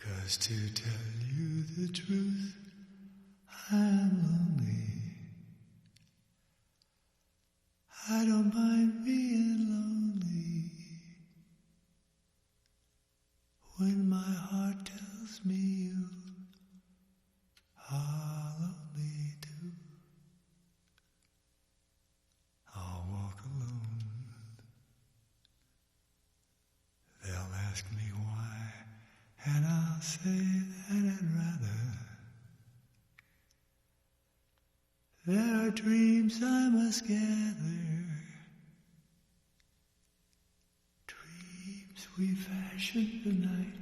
'Cause to tell you the truth, I'm lonely. I don't mind being lonely when my heart tells me you are lonely too. I'll walk alone. They'll ask me why, and I'll say that I'd rather. There are dreams I must gather, dreams we fashion tonight.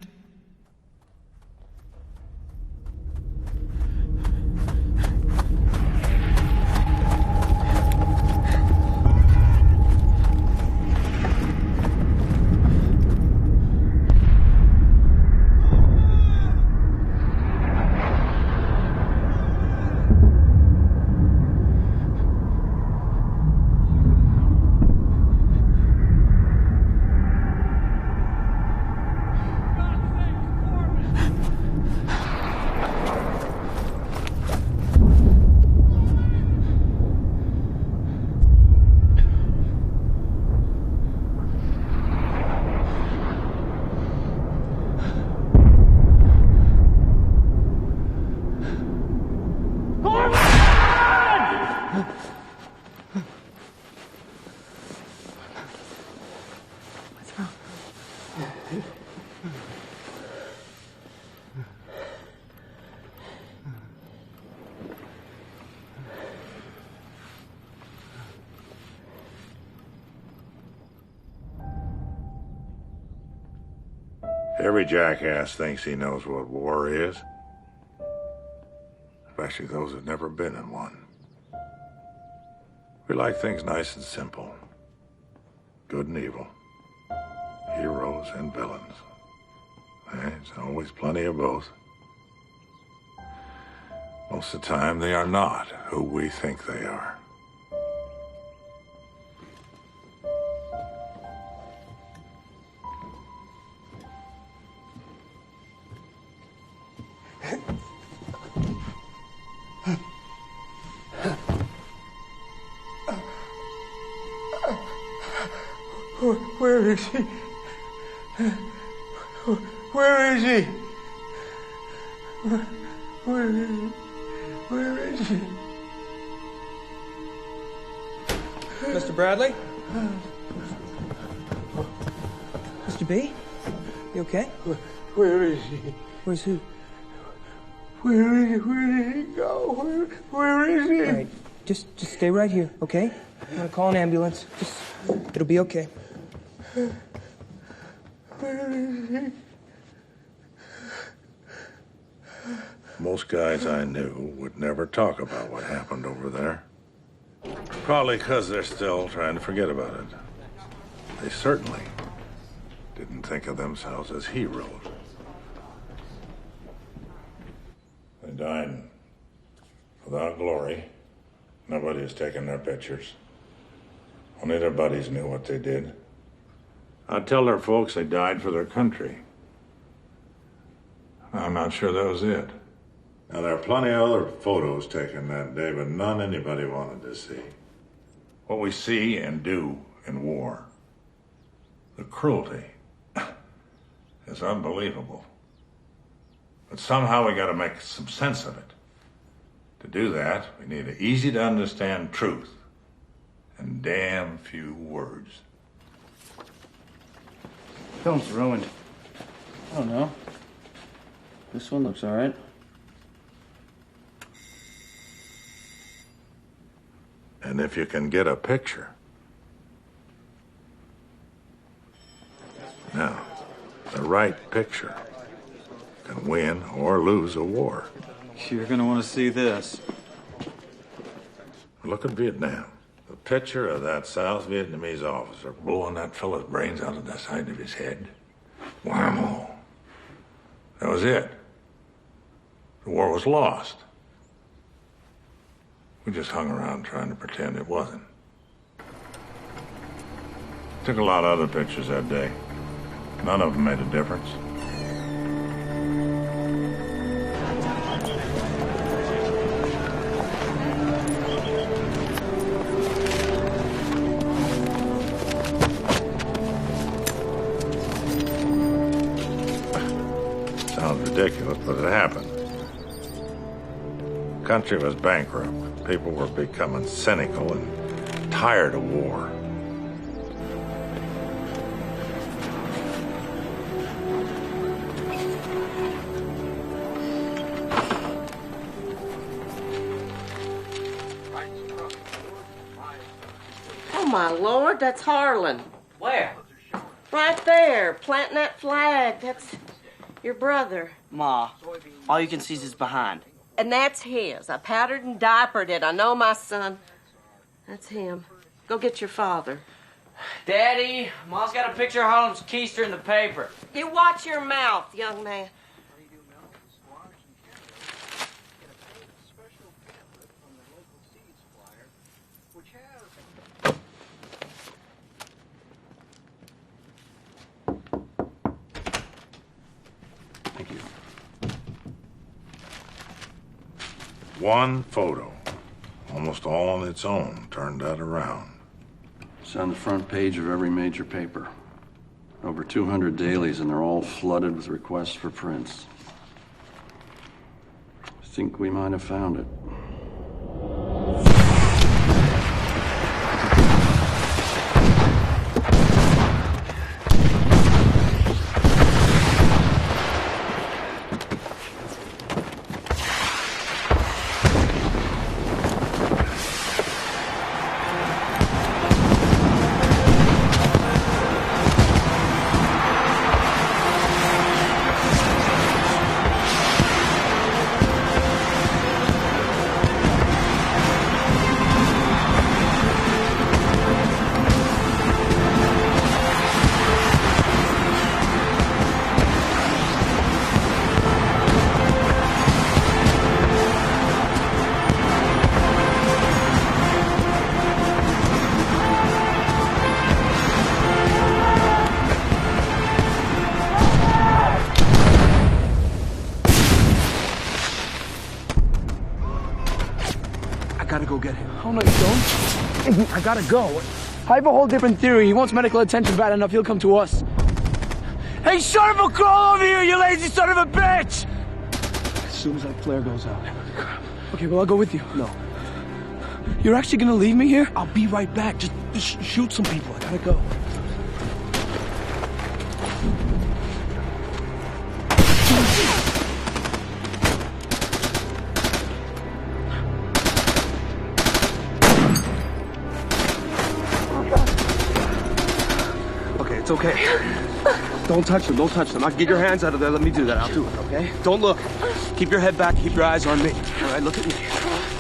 Every jackass thinks he knows what war is, especially those who've never been in one. We like things nice and simple. Good and evil. Heroes and villains. There's always plenty of both. Most of the time, they are not who we think they are. Where is he? Where is he? Where is he? Where is he? Mr. Bradley? Mr. B? You okay? Where is he? Where's who? Where is he? Where did he go? Where is he? All right, just stay right here, okay? I'm gonna call an ambulance. It'll be okay. Where is he? Most guys I knew would never talk about what happened over there. Probably because they're still trying to forget about it. They certainly didn't think of themselves as heroes. They died without glory. Nobody has taken their pictures. Only their buddies knew what they did. I'd tell their folks they died for their country. I'm not sure that was it. Now, there are plenty of other photos taken that day, but none anybody wanted to see. What we see and do in war, the cruelty, is unbelievable. But somehow we gotta make some sense of it. To do that, we need an easy-to-understand truth and damn few words. Film's ruined. I don't know. This one looks all right. And if you can get a picture. Now, the right picture can win or lose a war. You're gonna want to see this. Look at Vietnam. The picture of that South Vietnamese officer blowing that fellow's brains out of the side of his head. Whammo. That was it. The war was lost. We just hung around trying to pretend it wasn't. Took a lot of other pictures that day. None of them made a difference. country was bankrupt. People were becoming cynical and tired of war. Oh, my Lord, that's Harlan. Where? Right there, planting that flag. That's your brother. Ma, all you can see is his behind. And that's his. I powdered and diapered it. I know my son. That's him. Go get your father. Daddy, Ma's got a picture of Harlem's keister in the paper. You watch your mouth, young man. Thank you. One photo, almost all on its own, turned that around. It's on the front page of every major paper. Over 200 dailies, and they're all flooded with requests for prints. I think we might have found it. Oh, no, you don't. I gotta go. I have a whole different theory. He wants medical attention bad enough, he'll come to us. Hey, son of a crawl over here, you lazy son of a bitch! As soon as that flare goes out. Okay, well, I'll go with you. No. You're actually gonna leave me here? I'll be right back. Just shoot some people. I gotta go. It's okay. Don't touch them, don't touch them. I'll get your hands out of there. Let me do that. I'll do it, okay? Don't look. Keep your head back, keep your eyes on me. All right, look at me.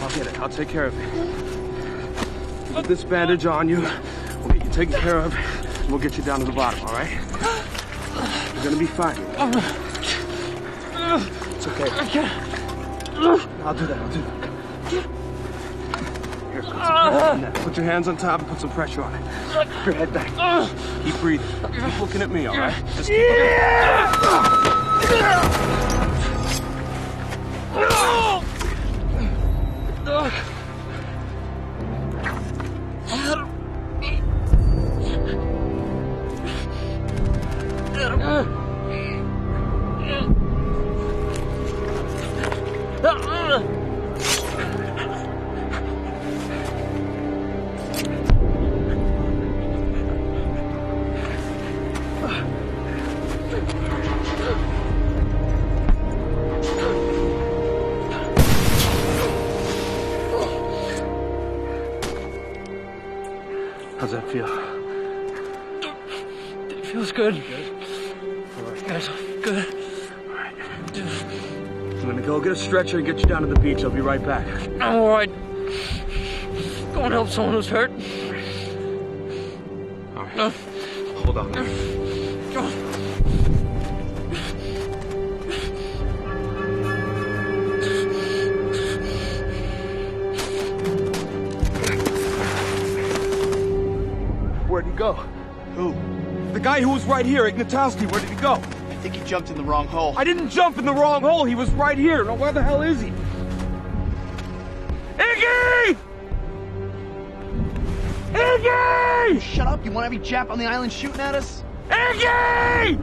I'll get it. I'll take care of it. Put this bandage on you. We'll get you taken care of, and we'll get you down to the bottom, all right? You're gonna be fine. It's okay. I'll do that, I'll do that. Here, put some pressure on that. Put your hands on top and put some pressure on it. Keep your head back. Keep breathing. Keep looking at me, all right? Just keep How's that feel? It feels good. All right. Yes, good. All right. I'm gonna go get a stretcher and get you down to the beach. I'll be right back. I'm all right. Go and help someone who's hurt. All right. Hold on. Where'd he go? Who? The guy who was right here, Ignatowski. Where did he go? I think he jumped in the wrong hole. I didn't jump in the wrong hole. He was right here. Now, where the hell is he? Iggy! Iggy! Shut up! You want every Jap on the island shooting at us? Iggy!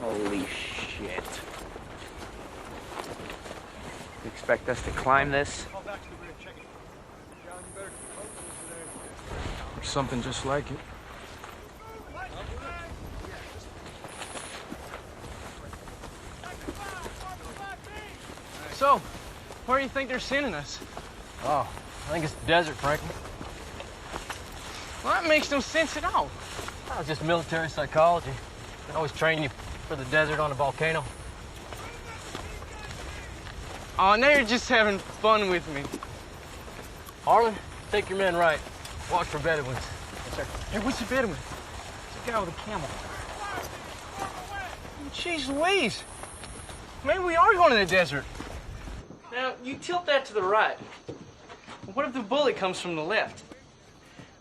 Holy shit. You expect us to climb this? Or something just like it. So, where do you think they're sending us? Oh, I think it's the desert, Franklin. Well, that makes no sense at all. Oh, it's just military psychology. They always train you for the desert on a volcano. Oh, now you're just having fun with me. Harlan, take your men right. Watch for Bedouins. Yes, sir. Hey, what's the Bedouin? It's a guy with a camel. Jeez Louise. Maybe we are going to the desert. Now, you tilt that to the right. What if the bullet comes from the left?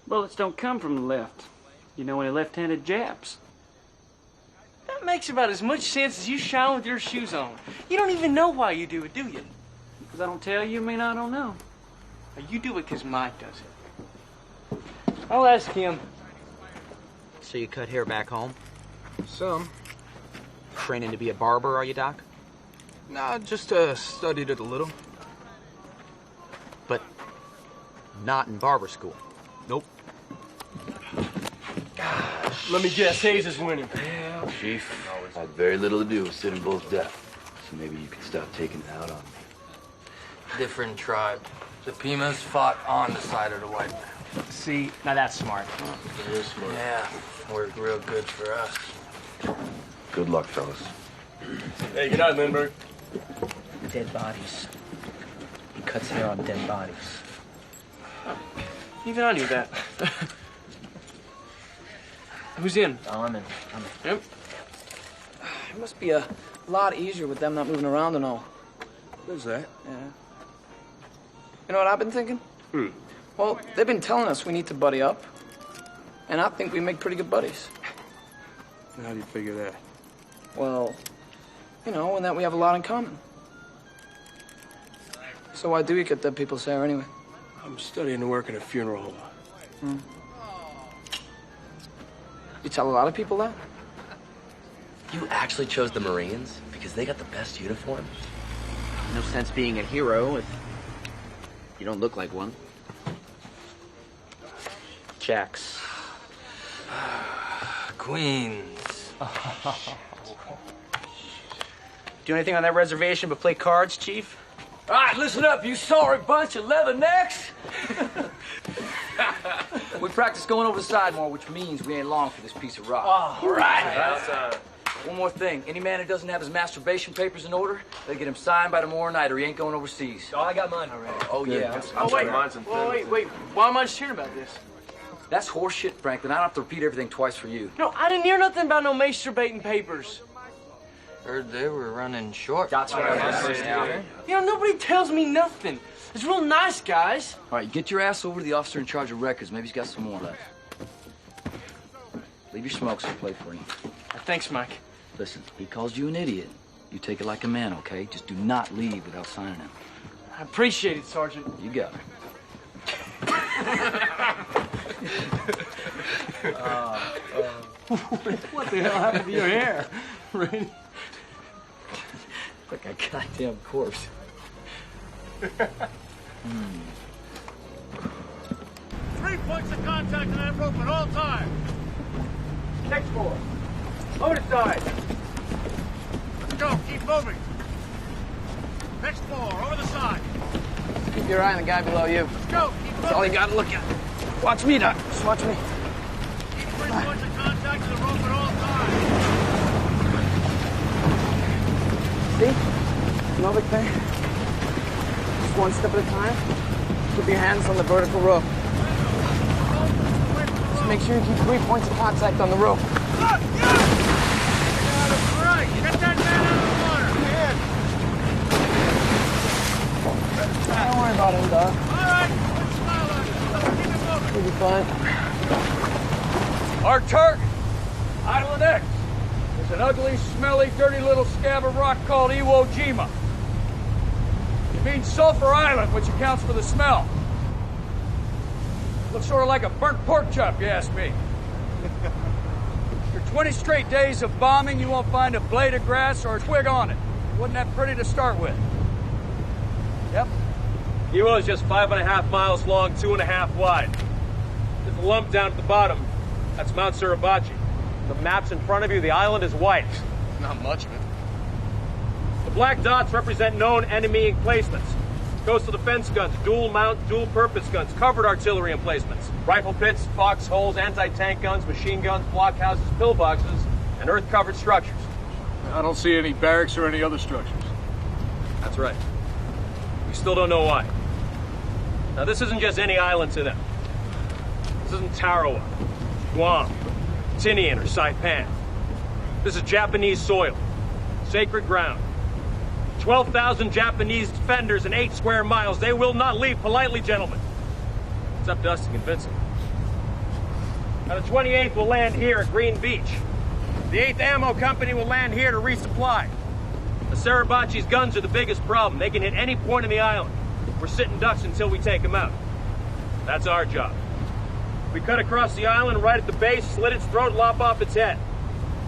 Bullets don't come from the left. You know any left-handed Japs? That makes about as much sense as you shine with your shoes on. You don't even know why you do it, do you? Because I don't tell you, mean I don't know. Or you do it because Mike does it. I'll ask him. So you cut hair back home? Some. Training to be a barber, are you, Doc? Nah, just studied it a little. But not in barber school. Nope. Let me guess, Hayes is winning. Chief, I had very little to do with sitting bulls death, so maybe you could stop taking it out on me. Different tribe. The Pimas fought on the side of the white man. See, now that's smart. It is smart. Yeah, worked real good for us. Good luck, fellas. Hey, good night, Lindbergh. Dead bodies. He cuts hair on dead bodies. Even I knew that. Who's in? Oh, I'm in. Yep. It must be a lot easier with them not moving around and all. What's that? Yeah. You know what I've been thinking? Well, they've been telling us we need to buddy up. And I think we make pretty good buddies. How do you figure that? Well, you know, and that we have a lot in common. So why do you get dead people's hair anyway? I'm studying to work in a funeral home. You tell a lot of people that? You actually chose the Marines because they got the best uniform? No sense being a hero if you don't look like one. Jacks. Queens. Do anything on that reservation but play cards, Chief? All right, listen up, you sorry bunch of leathernecks. We practice going over the side more, which means we ain't long for this piece of rock. All right. One more thing. Any man who doesn't have his masturbation papers in order, they get him signed by tomorrow night or he ain't going overseas. Oh, I got mine already. Oh, yeah. Wait. Why am I just hearing about this? That's horse shit, Franklin. I don't have to repeat everything twice for you. No, I didn't hear nothing about no masturbating papers. Heard they were running short. That's what I was saying. You know, nobody tells me nothing. It's real nice, guys. All right, get your ass over to the officer in charge of records. Maybe he's got some more left. Leave your smokes and play for you. Thanks, Mike. Listen, he calls you an idiot. You take it like a man, okay? Just do not leave without signing him. I appreciate it, Sergeant. You got it. What the hell happened to your hair? Right? Like a goddamn corpse. 3 points of contact on that rope at all times. Next floor. Over the side. Let's go. Keep moving. Next floor. Over the side. Keep your eye on the guy below you. Let's go. Keep moving. That's all you gotta look at. Watch me, Doc. Just watch me. Keep 3 points of contact to the rope at all times. See? No big thing. Just one step at a time. Keep your hands on the vertical rope. Just make sure you keep 3 points of contact on the rope. Look! Yeah! Right. Get that man out of the water. Don't worry about him, Doc. All right. Put a smile on it. Keep it moving. He'll be fine. Our target, Island X, is an ugly, smelly, dirty little scab of rock called Iwo Jima. It means Sulphur Island, which accounts for the smell. Looks sort of like a burnt pork chop, you ask me. You're 20 straight days of bombing, you won't find a blade of grass or a twig on it. Wasn't that pretty to start with? Yep. Iwo is just 5.5 miles long, 2.5 wide. There's a lump down at the bottom. That's Mount Suribachi. The map's in front of you. The island is white. Not much of it. The black dots represent known enemy emplacements. Coastal defense guns, dual mount, dual purpose guns, covered artillery emplacements, rifle pits, foxholes, anti-tank guns, machine guns, blockhouses, pillboxes, and earth-covered structures. I don't see any barracks or any other structures. That's right. We still don't know why. Now, this isn't just any island to them. This isn't Tarawa, Guam, Tinian, or Saipan. This is Japanese soil, sacred ground. 12,000 Japanese defenders in 8 square miles. They will not leave politely, gentlemen. It's up to us to convince them. Now, the 28th will land here at Green Beach. The 8th Ammo Company will land here to resupply. The Suribachi's guns are the biggest problem. They can hit any point in the island. We're sitting ducks until we take them out. That's our job. We cut across the island right at the base, slit its throat, lop off its head.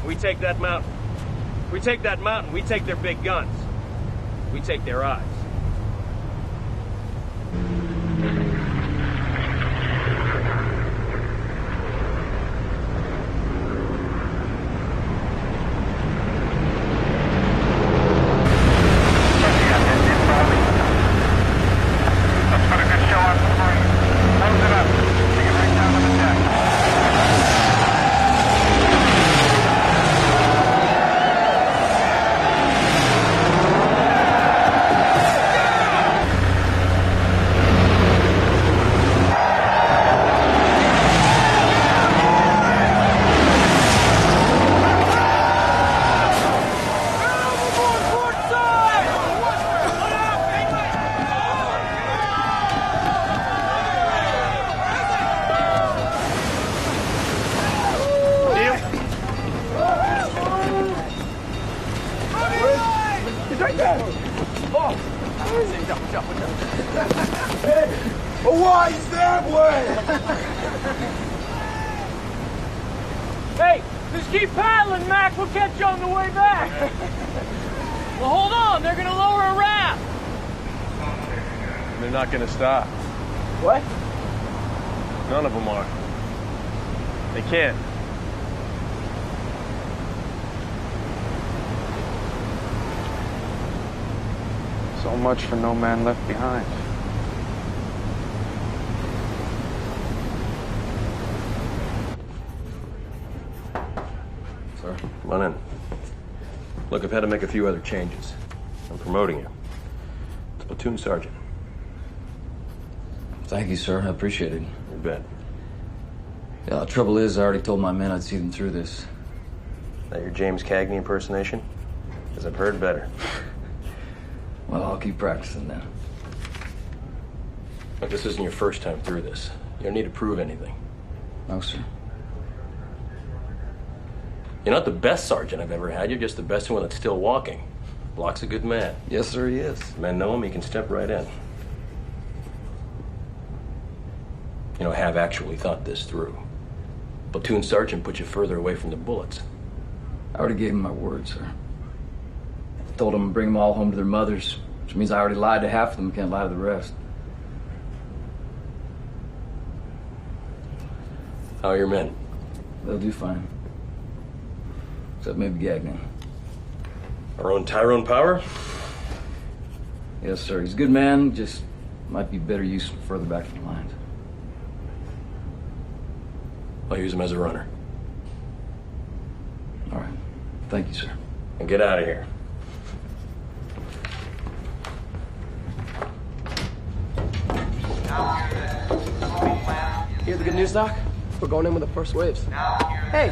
We take that mountain. We take that mountain, we take their big guns. We take their eyes. Hey, just keep paddling, Mac. We'll catch you on the way back. Well, hold on. They're going to lower a raft. They're not going to stop. What? None of them are. They can't. So much for no man left behind. Sir, come on in. Look, I've had to make a few other changes. I'm promoting you to platoon sergeant. Thank you, sir. I appreciate it. You bet. Yeah, the trouble is, I already told my men I'd see them through this. That your James Cagney impersonation? Because I've heard better. Well, I'll keep practicing then. Look, this isn't your first time through this. You don't need to prove anything. No, sir. You're not the best sergeant I've ever had. You're just the best one that's still walking. Block's a good man. Yes, sir, he is. Men know him, he can step right in. You know, I have actually thought this through. Platoon sergeant puts you further away from the bullets. I already gave him my word, sir. I told them to bring them all home to their mothers, which means I already lied to half of them, can't lie to the rest. How are your men? They'll do fine. Except maybe Gagnon. Our own Tyrone Power? Yes, sir. He's a good man, just might be better used further back in the lines. I'll use him as a runner. All right. Thank you, sir. And get out of here. Hear the good news, Doc? We're going in with the first waves. Hey!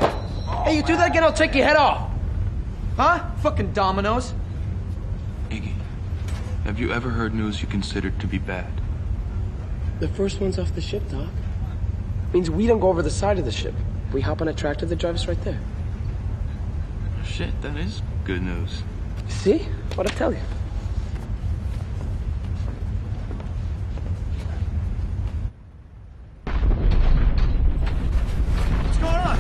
Hey, you do that again, I'll take your head off! Huh? Fucking dominoes. Iggy, have you ever heard news you considered to be bad? The first one's off the ship, Doc. Means we don't go over the side of the ship. We hop on a tractor that drives us right there. Shit, that is good news. See? What'd I tell you? What's going on?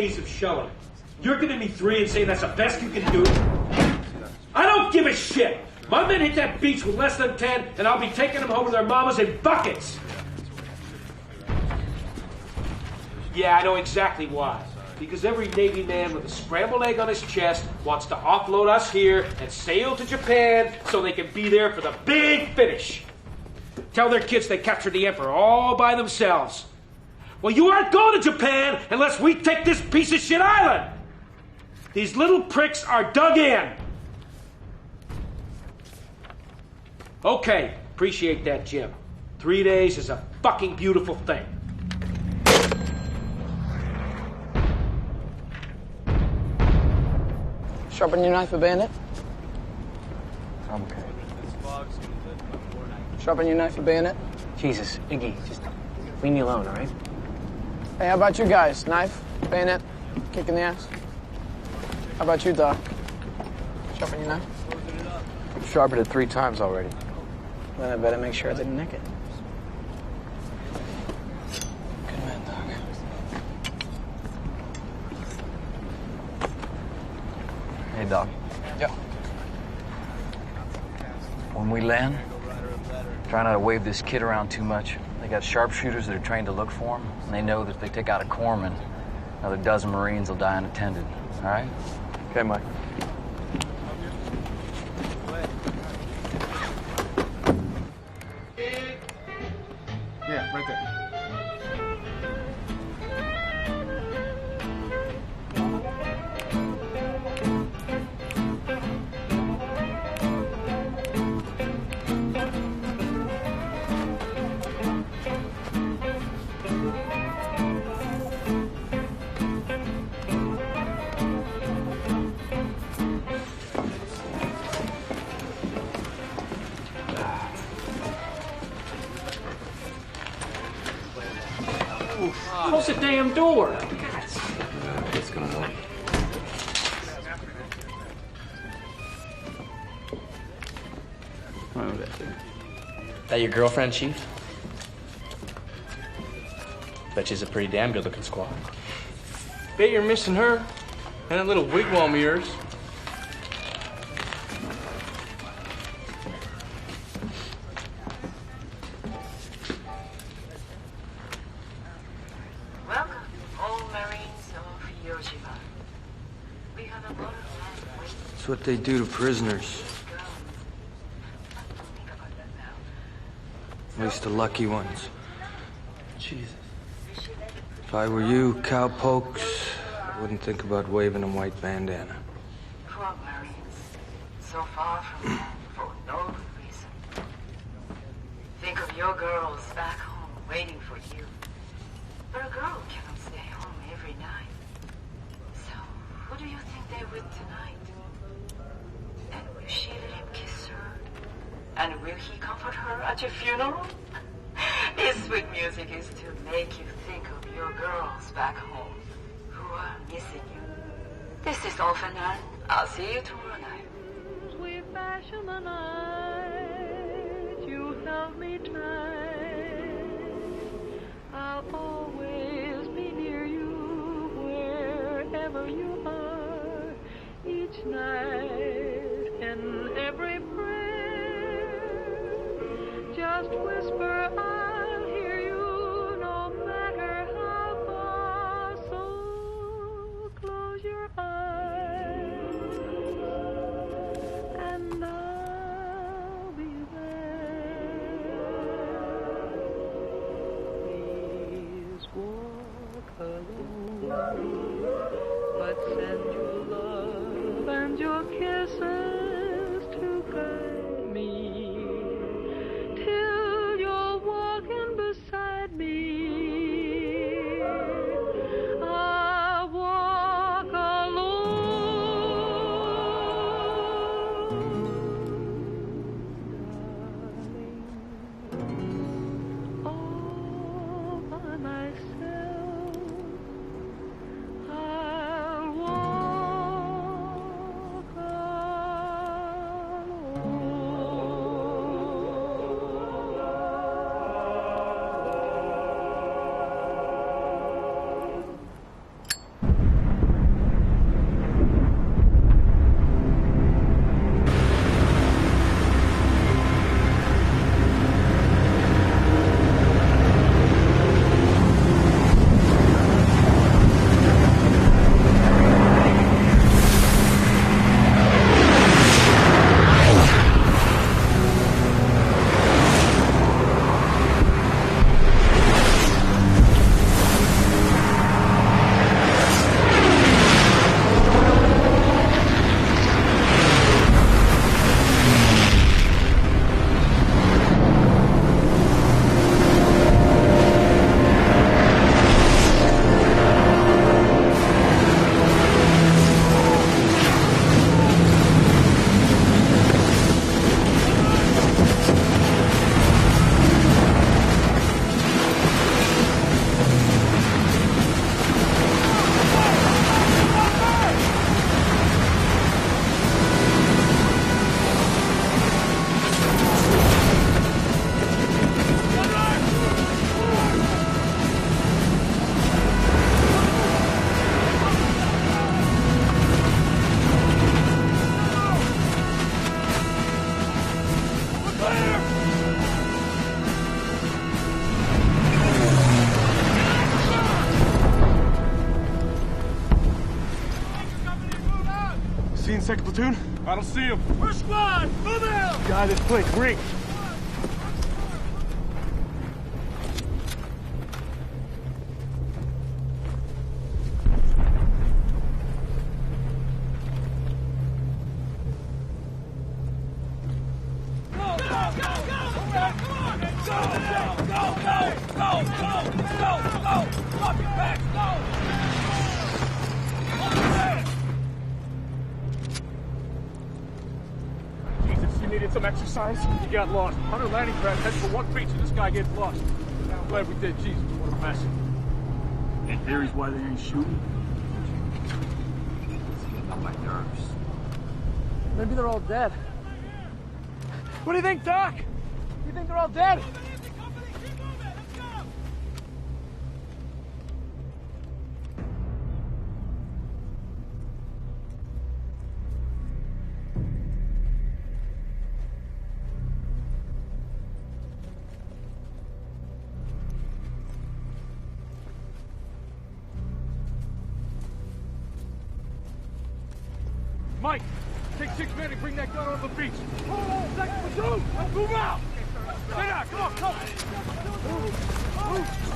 days of showing. You're giving me 3 and saying that's the best you can do? I don't give a shit. My men hit that beach with less than 10, and I'll be taking them home to their mamas in buckets. Yeah, I know exactly why. Because every Navy man with a scrambled egg on his chest wants to offload us here and sail to Japan so they can be there for the big finish. Tell their kids they captured the Emperor all by themselves. Well, you aren't going to Japan unless we take this piece of shit island. These little pricks are dug in. Okay, appreciate that, Jim. 3 days is a fucking beautiful thing. Sharpen your knife, a bayonet. I'm okay. Sharpen your knife, a bayonet. Jesus, Iggy, just leave me alone, all right? Hey, how about you guys? Knife, bayonet, kick in the ass. How about you, Doc? Sharpen your knife. I've sharpened it 3 times already. Then I better make sure I didn't nick it. Good man, Doc. Hey, Doc. Yeah. When we land, try not to wave this kid around too much. They got sharpshooters that are trained to look for him, and they know that if they take out a corpsman, another dozen Marines will die unattended. All right? Okay, Mike. Yeah, right there. Close the damn door. It's gonna help. That your girlfriend, Chief? Bet she's a pretty damn good-looking squaw. Bet you're missing her and that little wigwam of yours. Welcome, all Marines of Hiroshima. We have a lot of time waiting. That's what they do to prisoners. At least the lucky ones. Jesus. If I were you, cowpokes, I wouldn't think about waving a white bandana. Poor Marines, so far from home for no good reason. Think of your girls back home waiting for you. But a girl cannot stay home every night. So, who do you think they're with tonight? And will she let him kiss her? And will he comfort her at your funeral? His sweet music is to make you think of your girls back home who are missing you. This is Orphan-Ann. I'll see you tomorrow night. We fashion the night you held me tight. I'll always be near you wherever you are. Each night in every prayer, just whisper I'll hear you no matter how far. So close your eyes and I'll be there. Please walk alone, but send your love and your kisses to guide me till you're walking second platoon? I don't see him. First squad, move out! Guy this place, Rick. Some exercise. You got lost. 100 landing craft heading for one creature. This guy gets lost. I'm glad we did. Jesus, what a mess. Any theories why they ain't shooting? It's getting on my nerves. Maybe they're all dead. What do you think, Doc? You think they're all dead? Mike, take 6 men and bring that gun on the beach. Hold on, second platoon! Let's move out! Stay down, come on, come on! Move!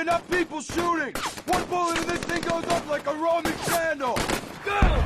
not people shooting! One bullet and this thing goes up like a Roman candle! Go!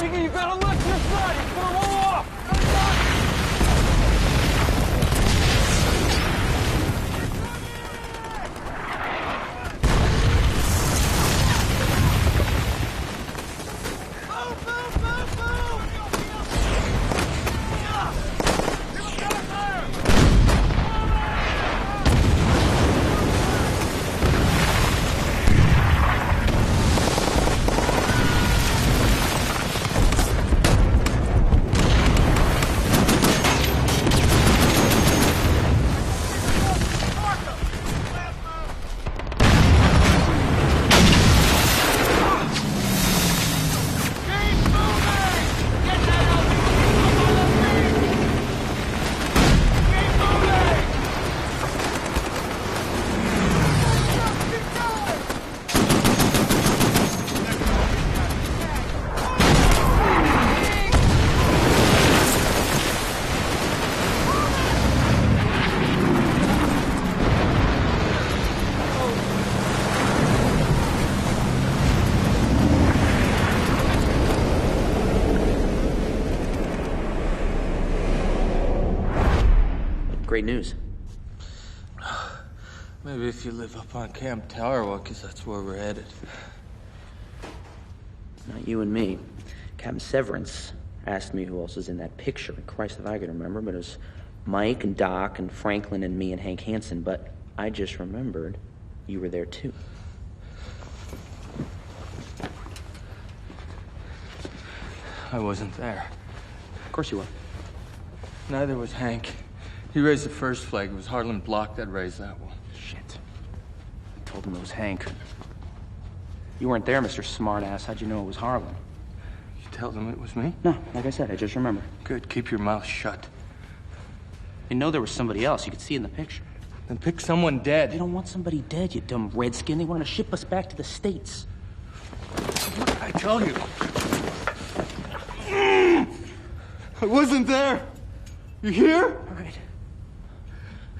You gotta look to the side! It's gonna roll off! Great news. Maybe if you live up on Camp Tower, well, because that's where we're headed. Not you and me. Captain Severance asked me who else was in that picture. Christ, if I could remember, but it was Mike and Doc and Franklin and me and Hank Hansen. But I just remembered you were there too. I wasn't there. Of course you were. Neither was Hank. He raised the first flag. It was Harlan Block that raised that one. Shit. I told him it was Hank. You weren't there, Mr. Smartass. How'd you know it was Harlan? You told him it was me? No, like I said, I just remember. Good. Keep your mouth shut. You know there was somebody else. You could see in the picture. Then pick someone dead. They don't want somebody dead, you dumb redskin. They want to ship us back to the States. I tell you. I wasn't there. You hear? All right.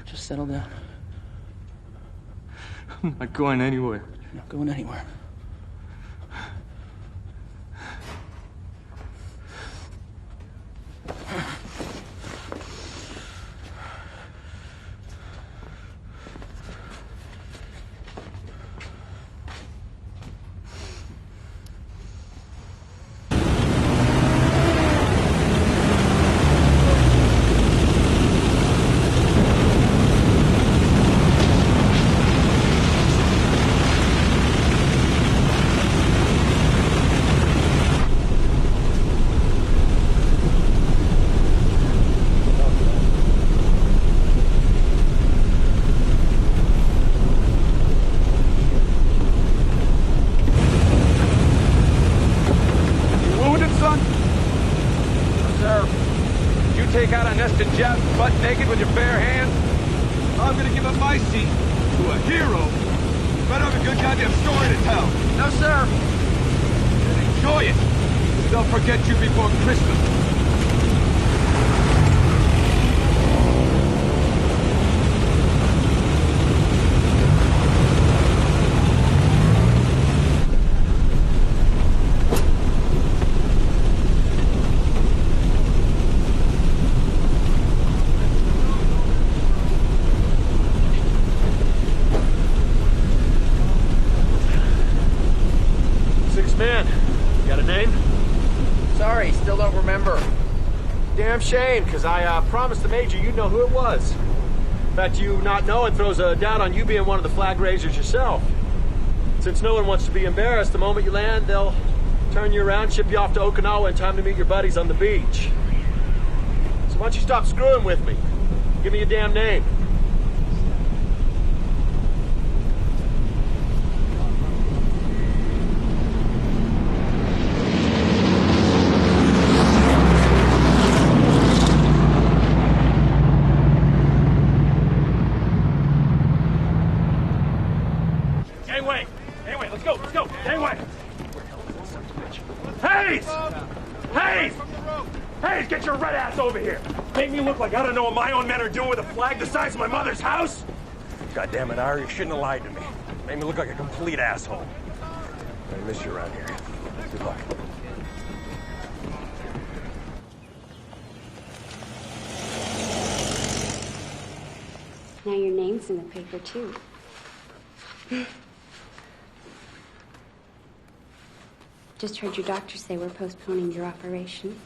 Just settle down. I'm not going anywhere. You're not going anywhere. protesting Japs butt naked with your bare hands? I'm gonna give up my seat to a hero. You better have a good goddamn story to tell. No, sir. Then enjoy it. They'll forget you before Christmas. Still don't remember. Damn shame, because I promised the Major you'd know who it was. In fact, you not knowing throws a doubt on you being one of the flag raisers yourself. Since no one wants to be embarrassed, the moment you land, they'll turn you around, ship you off to Okinawa in time to meet your buddies on the beach. So why don't you stop screwing with me? Give me your damn name. Get your red ass over here! Make me look like I don't know what my own men are doing with a flag the size of my mother's house? God damn it, Ira, you shouldn't have lied to me. Made me look like a complete asshole. I miss you around here. Good luck. Now your name's in the paper, too. Just heard your doctor say we're postponing your operation.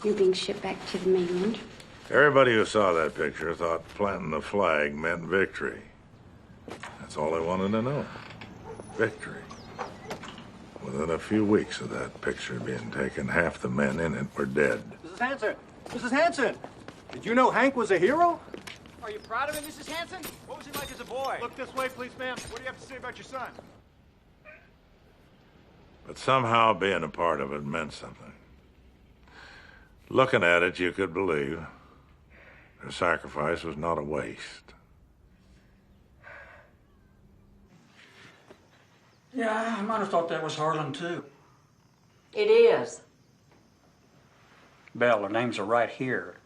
You're being shipped back to the mainland. Everybody who saw that picture thought planting the flag meant victory. That's all they wanted to know. Victory. Within a few weeks of that picture being taken, half the men in it were dead. Mrs. Hanson! Mrs. Hanson! Did you know Hank was a hero? Are you proud of him, Mrs. Hanson? What was he like as a boy? Look this way, please, ma'am. What do you have to say about your son? But somehow being a part of it meant something. Looking at it, you could believe their sacrifice was not a waste. Yeah, I might have thought that was Harlan, too. It is. Belle, her names are right here.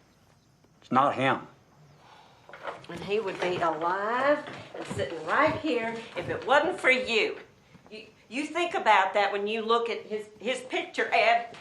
It's not him. And he would be alive and sitting right here if it wasn't for you. You think about that when you look at his picture, Ed.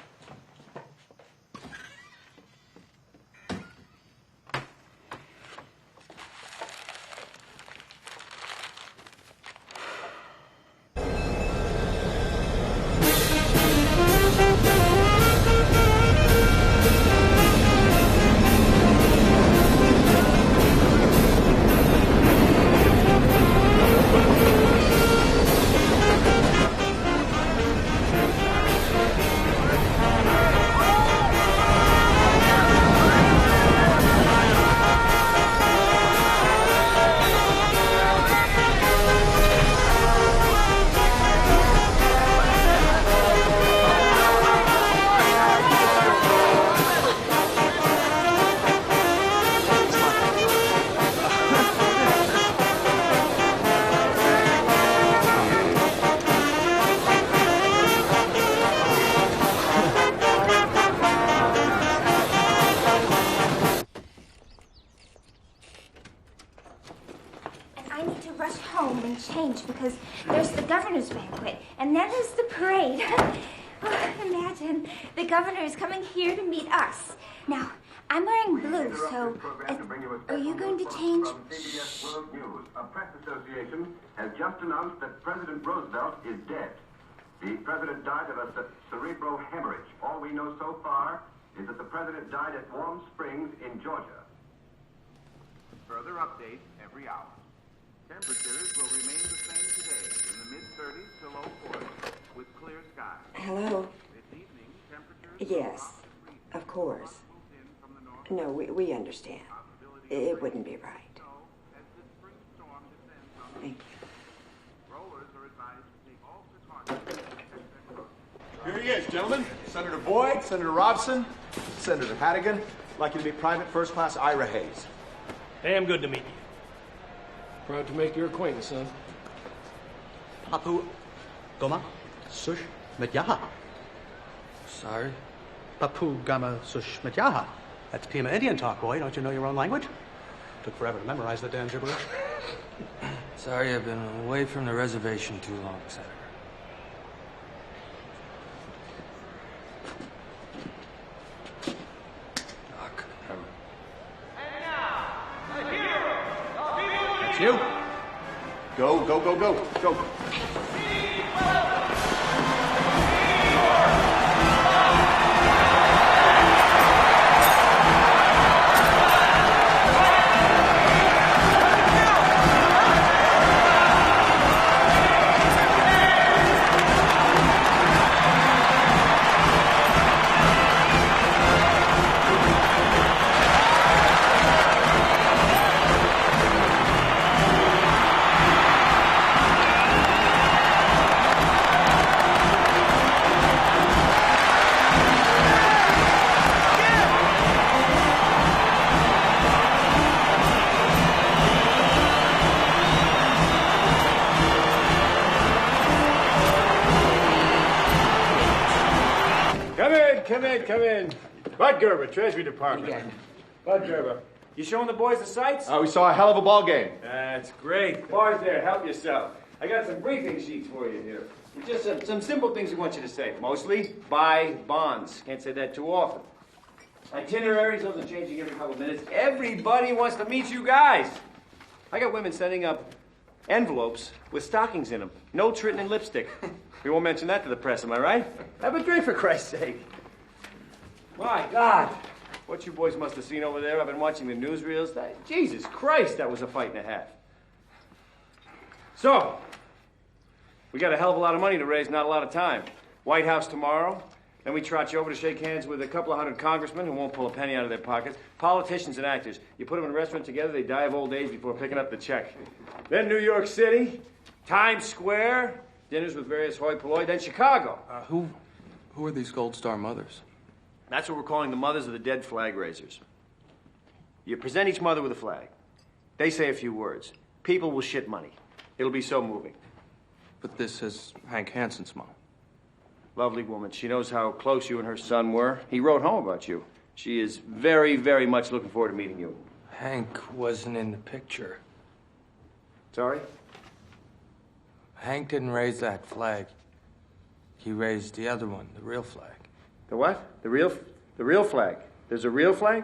change because there's the governor's banquet, and then there's the parade. Oh, imagine the governor is coming here to meet us. Now, I'm wearing blue, so are you going to change? CBS World News. A press association has just announced that President Roosevelt is dead. The president died of a cerebral hemorrhage. All we know so far is that the president died at Warm Springs in Georgia. Further updates every hour. Temperatures will remain the same today, in the mid-30s to low 40s, with clear skies. Hello? This evening, temperatures... Yes, of course. No, we understand. It wouldn't be right. Thank you. Here he is, gentlemen. Senator Boyd, Senator Robson, Senator Hannigan. I'd like you to meet Private First Class Ira Hayes. Damn good to meet you. Proud to make your acquaintance, son. Papu Goma Sush Medyaha. Sorry? Papu Gama Sush Medyaha. That's Pima Indian talk, boy. Don't you know your own language? Took forever to memorize the damn gibberish. Sorry, I've been away from the reservation too long, Senator. Doc. That's you. Go, go, go, go, go. Come in. Bud Gerber, Treasury Department. Bud Gerber. You showing the boys the sights? We saw a hell of a ball game. That's great. Bars there, help yourself. I got some briefing sheets for you here. Just some simple things we want you to say. Mostly, buy bonds. Can't say that too often. Itineraries, those are changing every couple of minutes. Everybody wants to meet you guys. I got women sending up envelopes with stockings in them. Notes written in lipstick. We won't mention that to the press, am I right? Have a drink, for Christ's sake. My God. What you boys must have seen over there. I've been watching the newsreels. Jesus Christ, that was a fight and a half. So, we got a hell of a lot of money to raise, not a lot of time. White House tomorrow. Then we trot you over to shake hands with a couple of hundred congressmen who won't pull a penny out of their pockets. Politicians and actors. You put them in a restaurant together, they die of old age before picking up the check. Then New York City, Times Square, dinners with various hoi polloi. Then Chicago. Who are these Gold Star mothers? That's what we're calling the mothers of the dead flag raisers. You present each mother with a flag. They say a few words. People will shit money. It'll be so moving. But this is Hank Hansen's mom. Lovely woman. She knows how close you and her son were. He wrote home about you. She is very, very much looking forward to meeting you. Hank wasn't in the picture. Sorry? Hank didn't raise that flag. He raised the other one, the real flag. The what? The real flag. There's a real flag?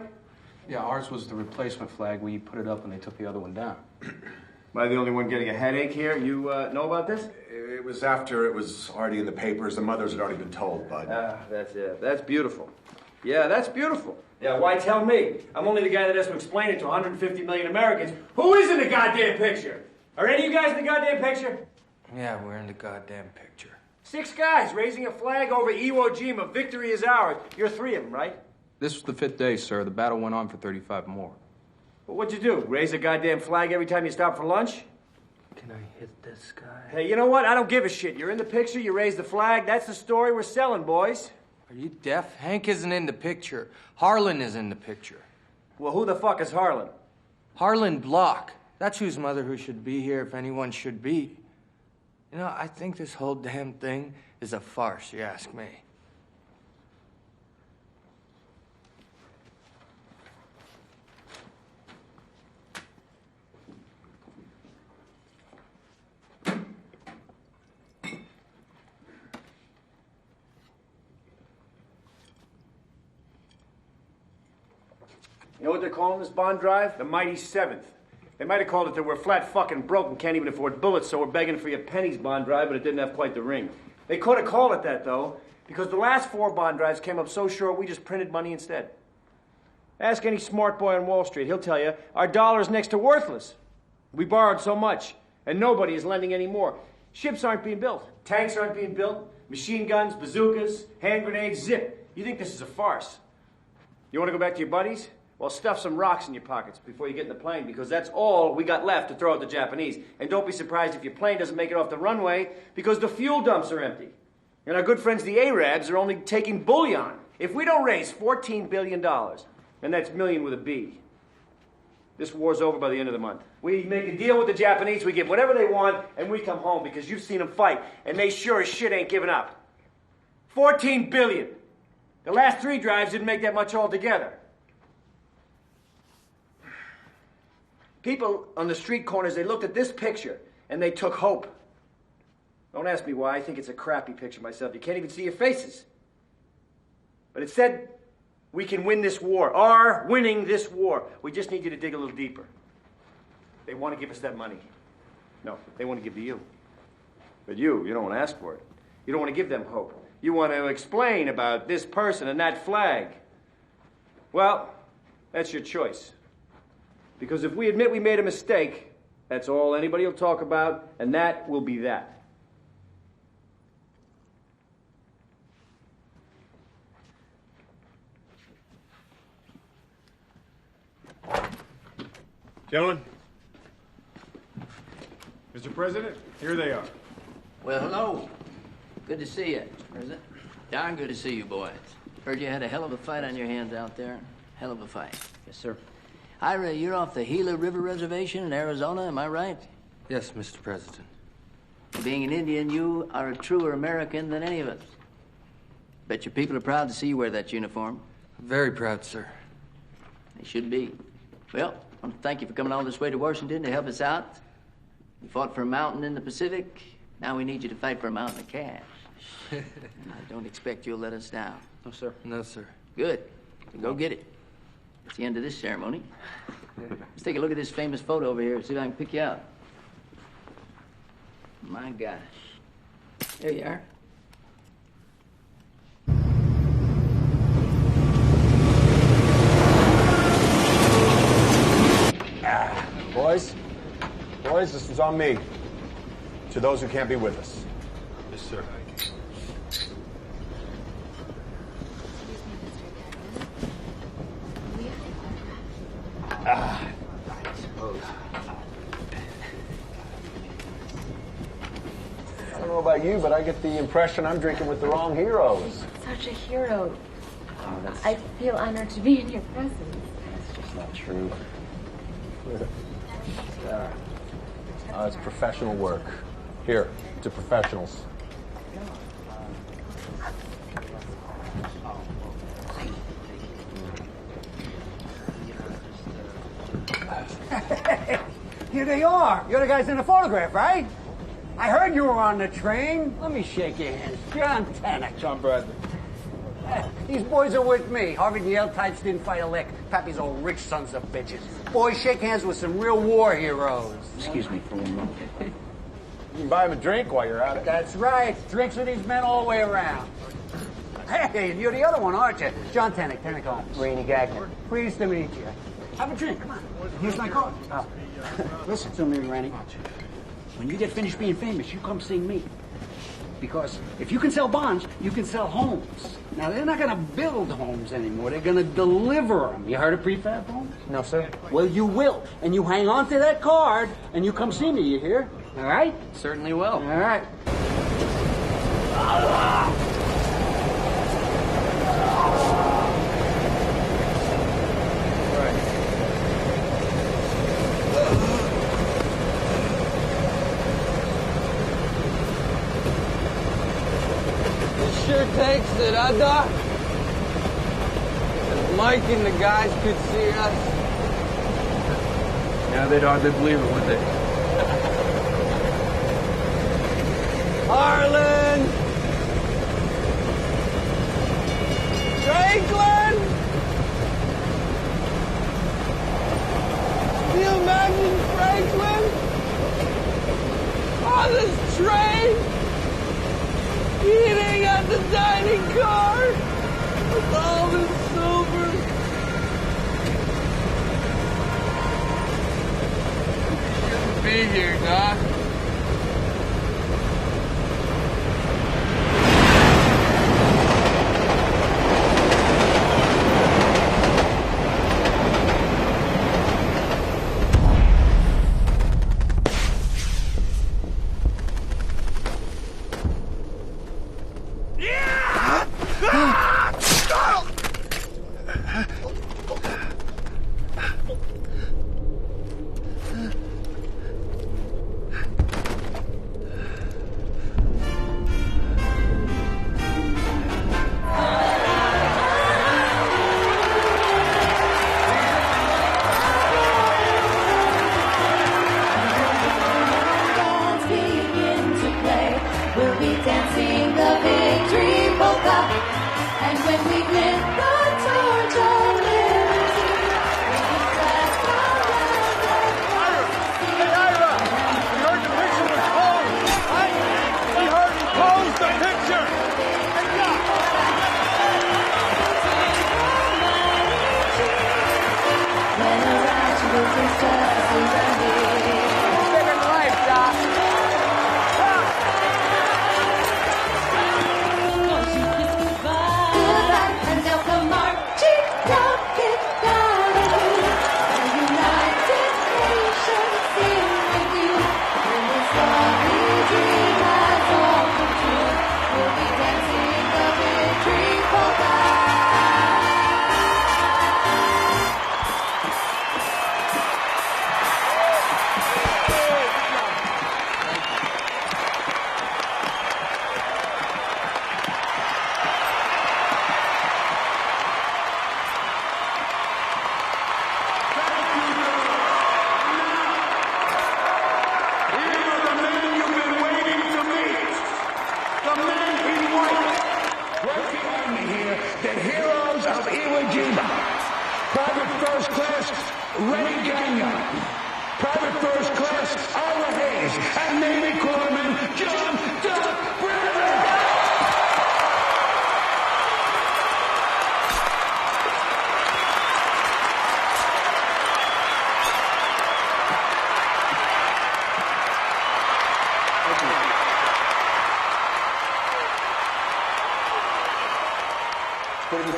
Yeah, ours was the replacement flag. We put it up and they took the other one down. Am I the only one getting a headache here? You know about this? It was after it was already in the papers. The mothers had already been told, Bud. That's it. That's beautiful. Yeah, that's beautiful. Yeah, why tell me? I'm only the guy that has to explain it to 150 million Americans. Who is in the goddamn picture? Are any of you guys in the goddamn picture? Yeah, we're in the goddamn picture. 6 guys raising a flag over Iwo Jima. Victory is ours. You're 3 of them, right? This was the 5th day, sir. The battle went on for 35 more. Well, what'd you do? Raise a goddamn flag every time you stop for lunch? Can I hit this guy? Hey, you know what? I don't give a shit. You're in the picture, you raise the flag. That's the story we're selling, boys. Are you deaf? Hank isn't in the picture. Harlan is in the picture. Well, who the fuck is Harlan? Harlan Block. That's whose mother who should be here if anyone should be. You know, I think this whole damn thing is a farce, you ask me. You know what they're calling this bond drive? The Mighty 7th. They might have called it that we're flat fucking broke and can't even afford bullets, so we're begging for your pennies bond drive, but it didn't have quite the ring. They could have called it that, though, because the last 4 bond drives came up so short we just printed money instead. Ask any smart boy on Wall Street. He'll tell you our dollar's next to worthless. We borrowed so much, and nobody is lending any more. Ships aren't being built. Tanks aren't being built. Machine guns, bazookas, hand grenades, zip. You think this is a farce? You want to go back to your buddies? Well, stuff some rocks in your pockets before you get in the plane, because that's all we got left to throw at the Japanese. And don't be surprised if your plane doesn't make it off the runway, because the fuel dumps are empty. And our good friends the Arabs are only taking bullion. If we don't raise $14 billion, And that's million with a B. This war's over by the end of the month. We make a deal with the Japanese, we get whatever they want, and we come home because you've seen them fight, and they sure as shit ain't giving up. 14 billion. The last 3 drives didn't make that much altogether. People on the street corners, they looked at this picture, and they took hope. Don't ask me why. I think it's a crappy picture myself. You can't even see your faces. But it said, we can win this war. Are winning this war. We just need you to dig a little deeper. They want to give us that money. No, they want to give to you. But you don't want to ask for it. You don't want to give them hope. You want to explain about this person and that flag. Well, that's your choice. Because if we admit we made a mistake, that's all anybody will talk about, and that will be that. Gentlemen, Mr. President, here they are. Well, hello. Good to see you, Mr. President. Darn good to see you, boys. Heard you had a hell of a fight on your hands out there. Hell of a fight. Yes, sir. Ira, you're off the Gila River Reservation in Arizona, am I right? Yes, Mr. President. Being an Indian, you are a truer American than any of us. Bet your people are proud to see you wear that uniform. Very proud, sir. They should be. Well, I want to thank you for coming all this way to Washington to help us out. You fought for a mountain in the Pacific. Now we need you to fight for a mountain of cash. And I don't expect you'll let us down. No, sir. No, sir. Good. So go get it. That's the end of this ceremony. Let's take a look at this famous photo over here, see if I can pick you out. My gosh. There you are. Boys, this is on me. To those who can't be with us. Yes, sir. I suppose. I don't know about you, but I get the impression I'm drinking with the wrong heroes. Such a hero. I feel honored to be in your presence. That's just not true. It's professional work. Here, to professionals. Here they are. You're the guys in the photograph, right? I heard you were on the train. Let me shake your hands. John Tannock. John Bradley. These boys are with me. Harvard and Yale types didn't fight a lick. Pappy's all rich sons of bitches. Boys, shake hands with some real war heroes. Excuse me for one moment. You can buy them a drink while you're at it. That's right. Drinks with these men all the way around. Hey, and you're the other one, aren't you? John Tannock, Tannock Holmes. Rainey Gagnon. Pleased to meet you. Have a drink, come on. Here's my card. Oh. Listen to me, Randy. When you get finished being famous, you come see me. Because if you can sell bonds, you can sell homes. Now, they're not going to build homes anymore. They're going to deliver them. You heard of prefab homes? No, sir. Well, you will. And you hang on to that card, and you come see me, you hear? All right? Certainly will. All right. Sure takes it, huh, Doc? If Mike and the guys could see us. Yeah, they'd hardly believe it, would they? Harlan! Franklin! Can you imagine Franklin? On this train? Eating at the dining car with all this silver. Shouldn't be here, Doc.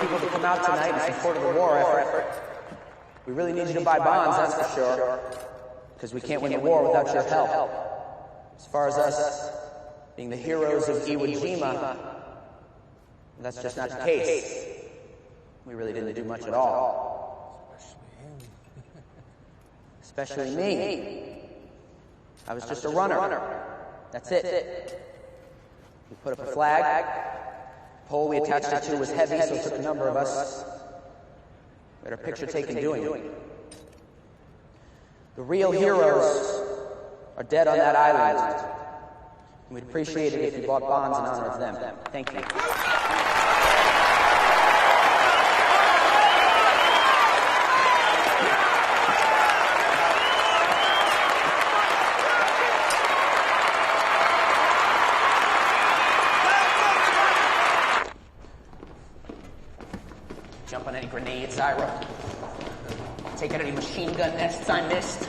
People to come out tonight in support of the war effort. We really need you to buy bonds, that's for sure. Because we can't win the war without your help. As far as us being the heroes of Iwo Jima, that's just not the case. We really didn't do much at all. Especially me. I was just a runner. That's it. We put up a flag. The pole we attached it to was heavy, so it took a number of us. We had our picture taken doing it. The real heroes are dead on that island. And we'd appreciate it if you bought bonds in honor of them. Thank you. Jump on any grenades, Ira? Take out any machine gun nests I missed?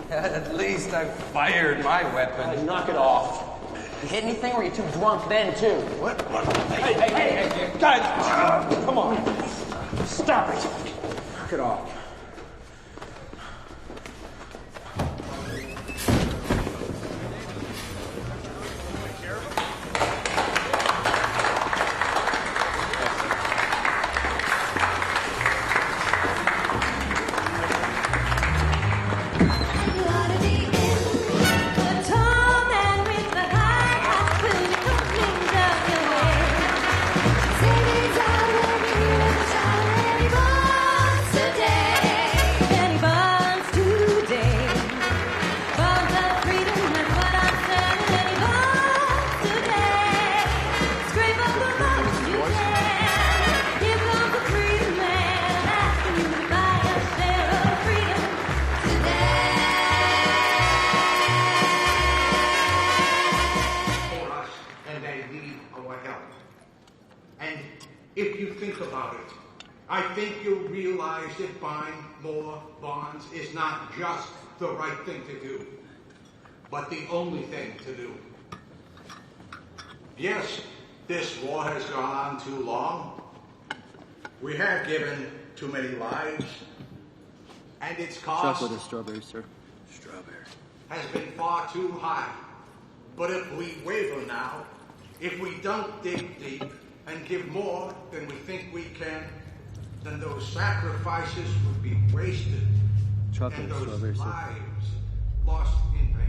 At least I fired my weapon. Knock it off. You hit anything or are you too drunk then, too? What? Hey, guys! Come on. Stop it. Knock it off. If you think about it, I think you'll realize that buying more bonds is not just the right thing to do, but the only thing to do. Yes, this war has gone on too long. We have given too many lives, and its cost Chocolate or strawberry, sir? Strawberry. Has been far too high. But if we waver now, if we don't dig deep and give more than we think we can, then those sacrifices would be wasted. And those lives lost in vain.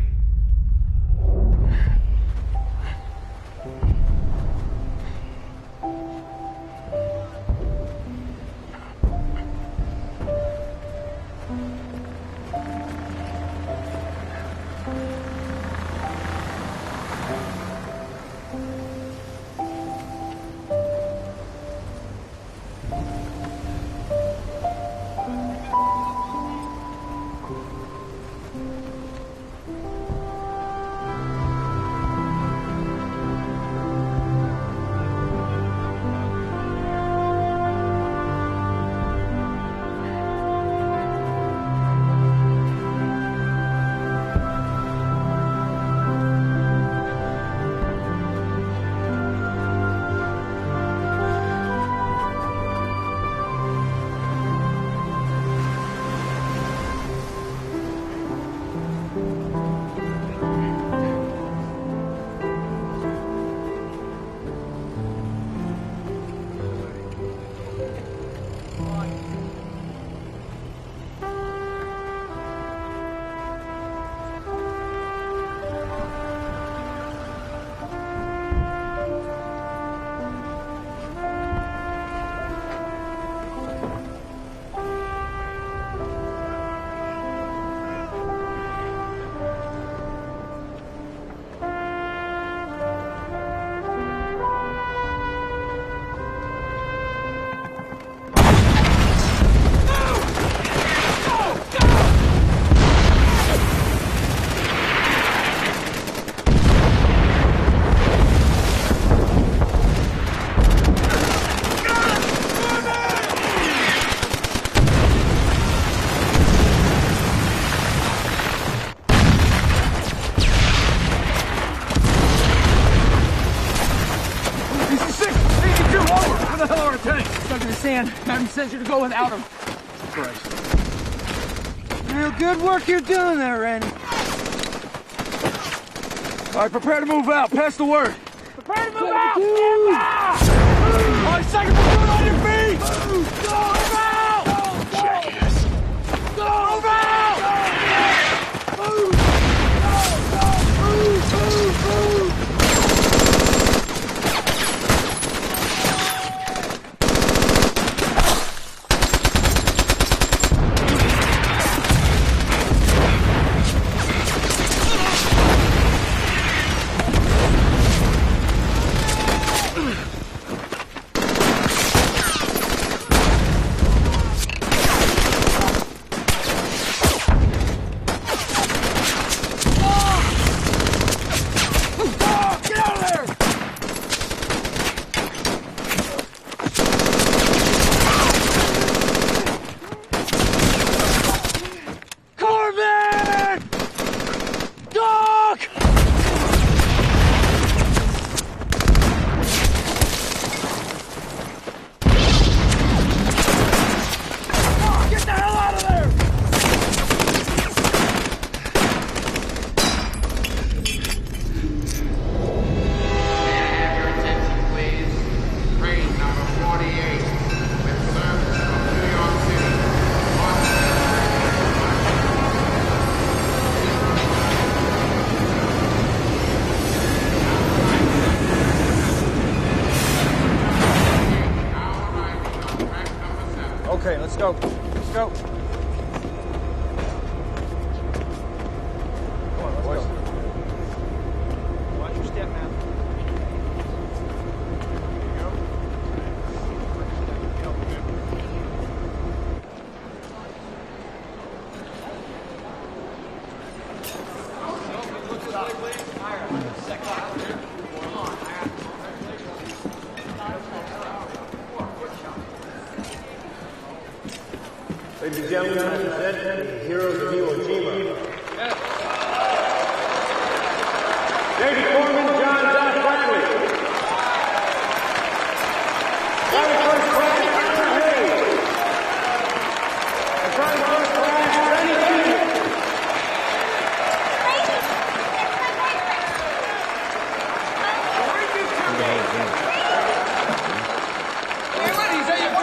Captain says you to go without him. Christ. Real good work you're doing there, Randy. All right, prepare to move out. Pass the word. Prepare to move out! Stand by! All right, second platoon on your feet! Move out! Jackass. Move out! Move! Move! Okay, let's go. Let's go. Come on, let's go. Watch your step, man. Ladies and gentlemen, I present the heroes of Iwo Jima. David Foreman, John Doc Bradley. Private First Class Arthur Hayes. And Private First Class Randy Keaton. Hey, Randy, is that your girl?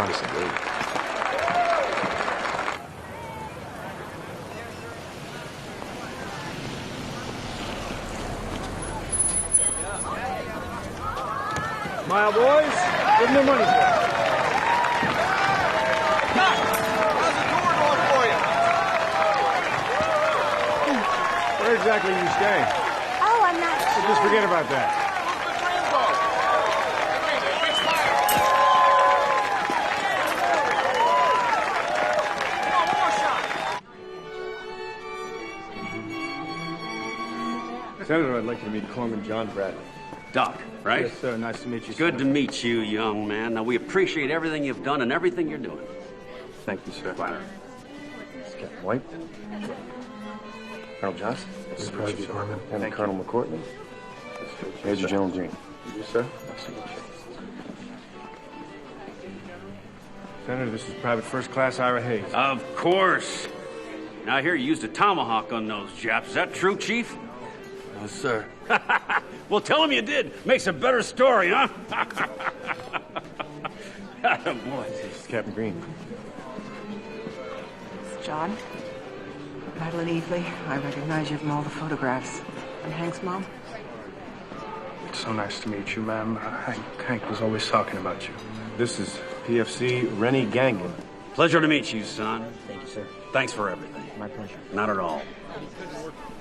Possibly. Smile, boys. Give them their money's worth. How's the tour going for you? Where exactly are you staying? Oh, I'm not So sure. just forget about that. Senator, I'd like you to meet Corman John Bradley. Doc, right? Yes, sir. Nice to meet you, Good sir. to meet you, young man. Now, we appreciate everything you've done and everything you're doing. Thank you, sir. Flattered. This is Captain White. Colonel Johnson. This is Private Corman. And Colonel McCourtney. Major General Green. Yes, sir. Nice to meet you. Senator, this is Private First Class Ira Hayes. Of course. Now, I hear you used a tomahawk on those Japs. Is that true, Chief? No, sir. Well, tell him you did. Makes a better story, huh? Boy. This is Captain Green. John? Madeline Eveley. I recognize you from all the photographs. And Hank's mom? It's so nice to meet you, ma'am. Hank was always talking about you. This is PFC Rennie Gangin. Pleasure to meet you, son. Thank you, sir. Thanks for everything. My pleasure. Not at all.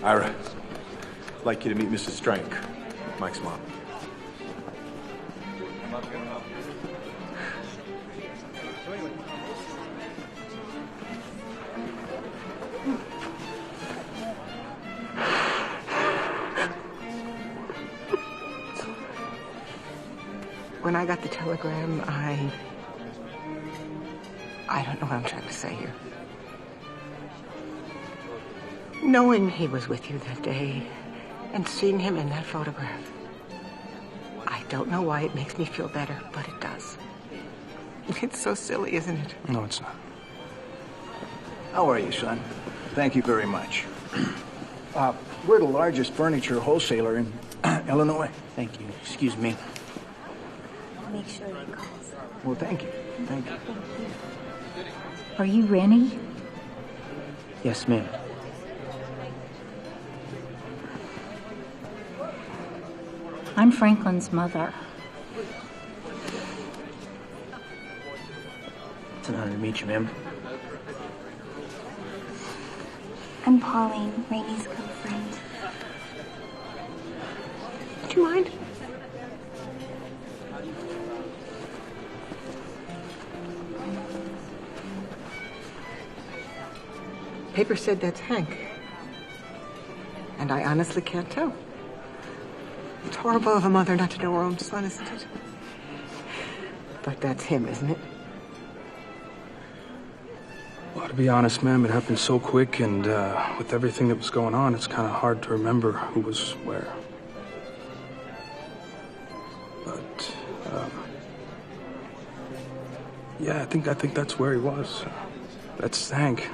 Ira, I'd like you to meet Mrs. Strank, Mike's mom. When I got the telegram, I don't know what I'm trying to say here. Knowing he was with you that day and seeing him in that photograph, I don't know why it makes me feel better, but it does. It's so silly, isn't it? No, it's not. How are you, son? Thank you very much. We're the largest furniture wholesaler in Illinois. Thank you. Excuse me. I'll make sure he calls. Well, thank you. Thank you. Are you Rennie? Yes, ma'am. I'm Franklin's mother. It's an honor to meet you, ma'am. I'm Pauline, Rainey's girlfriend. Do you mind? Paper said that's Hank. And I honestly can't tell. It's horrible of a mother not to know her own son, isn't it? But that's him, isn't it? Well, to be honest, ma'am, it happened so quick, and with everything that was going on, it's kind of hard to remember who was where. But, yeah, I think that's where he was. That's Hank.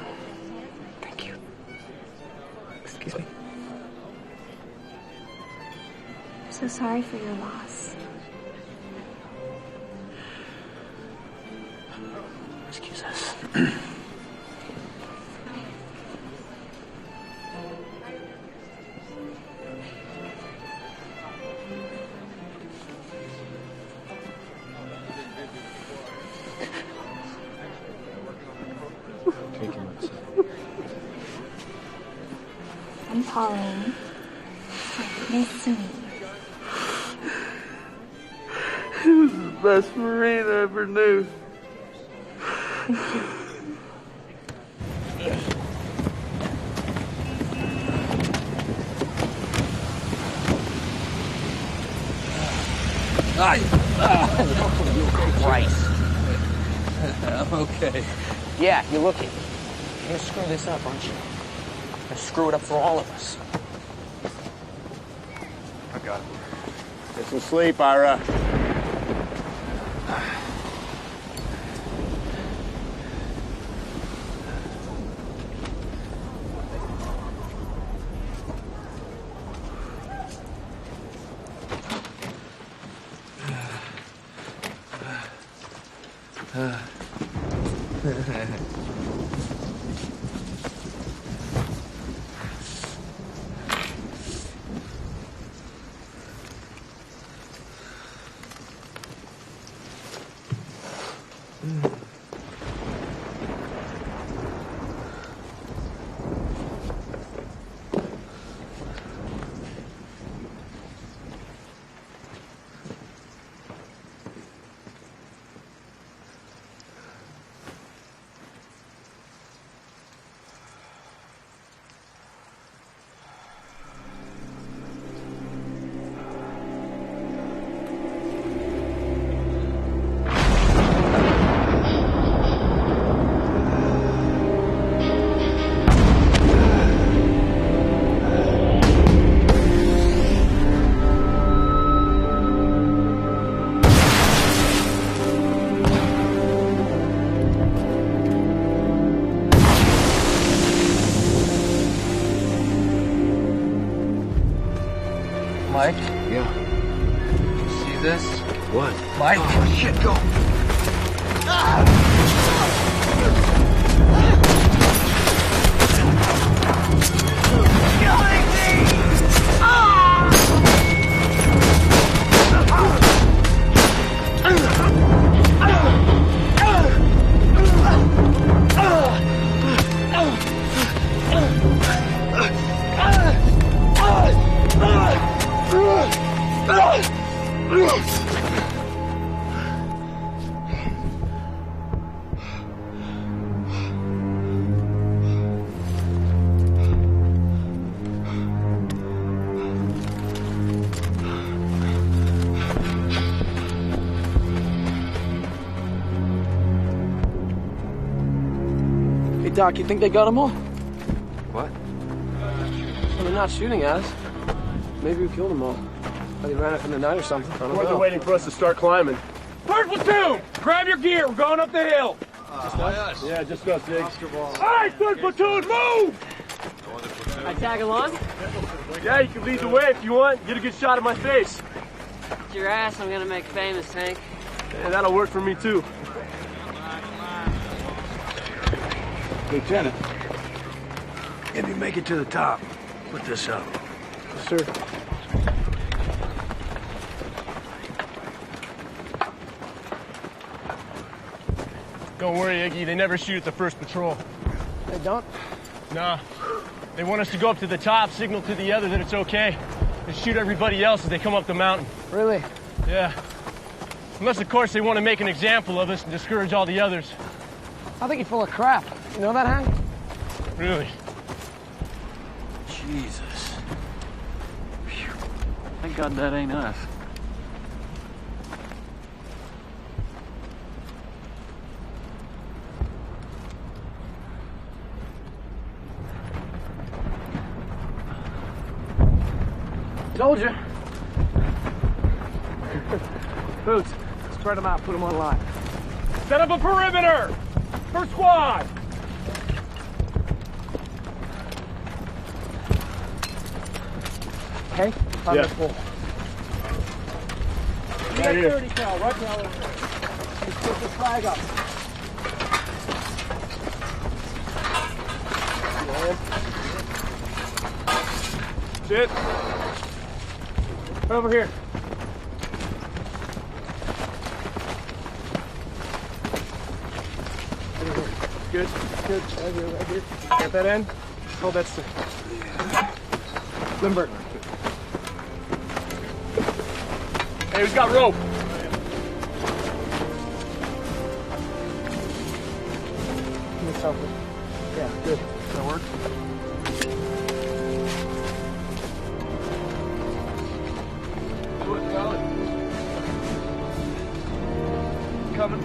Thank you. Excuse me. I'm so sorry for your loss. Excuse us. Take him outside. I'm Pauline. Nice to meet you. He was the best Marine I ever knew. Christ. I'm okay. Yeah, you're looking. You're gonna screw this up, aren't you? You're gonna screw it up for all of us. I got it. Get some sleep, Ira. Mike? Yeah. You see this? What? Mike? Oh, shit, go! Hey, Doc, you think they got them all? What? Well, they're not shooting at us. Maybe we killed them all. Or they ran up in the night or something. I don't Or know. they're waiting for us to start climbing. First platoon! Grab your gear. We're going up the hill. Just us? Yeah, just us, Diggs. All right, third platoon, move! I tag along? Yeah, you can lead the way if you want. Get a good shot of my face. It's your ass I'm gonna make famous, Hank. Yeah, that'll work for me, too. Lieutenant, if you make it to the top, put this up. Yes, sir. Don't worry, Iggy. They never shoot at the first patrol. They don't? Nah. They want us to go up to the top, signal to the other that it's okay, and shoot everybody else as they come up the mountain. Really? Yeah. Unless, of course, they want to make an example of us and discourage all the others. I think you're full of crap. You know that, Hank? Really? Jesus. Thank God that ain't us. Told you. Boots, spread them out, put them on line. Set up a perimeter! First squad! Okay? Time Yeah. to pull. Right here. 30 cal, right now. Let's put the flag up. Sit. Over here. Good. Good. Right here, right here. Got that end? Hold that stick. Limber. Hey, who's got rope? Give me something. Yeah, good. That work? Coming.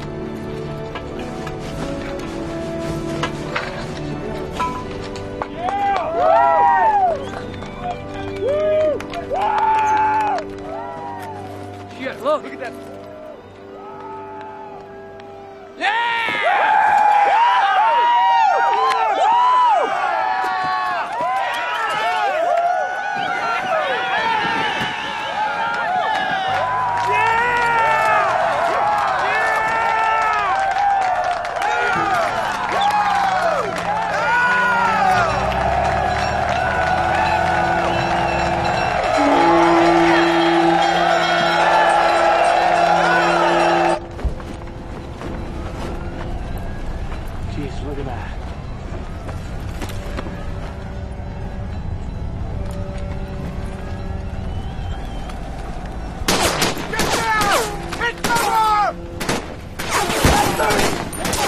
Shit, look at that. Jeez, look at that. Get down! Hit cover!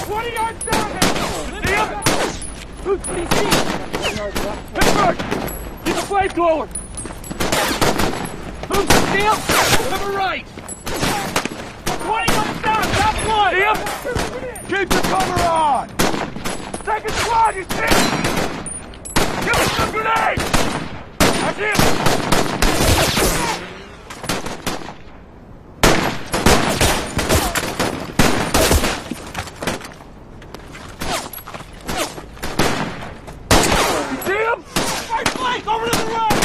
20 yards down here! See him? What do you see? Pittsburgh! Get the flamethrower! See him? To the right! 20 yards down! Top one! See him? Keep the cover on! Second squad, you see? Give us some grenades! That's him! See him? Right flank, over to the right!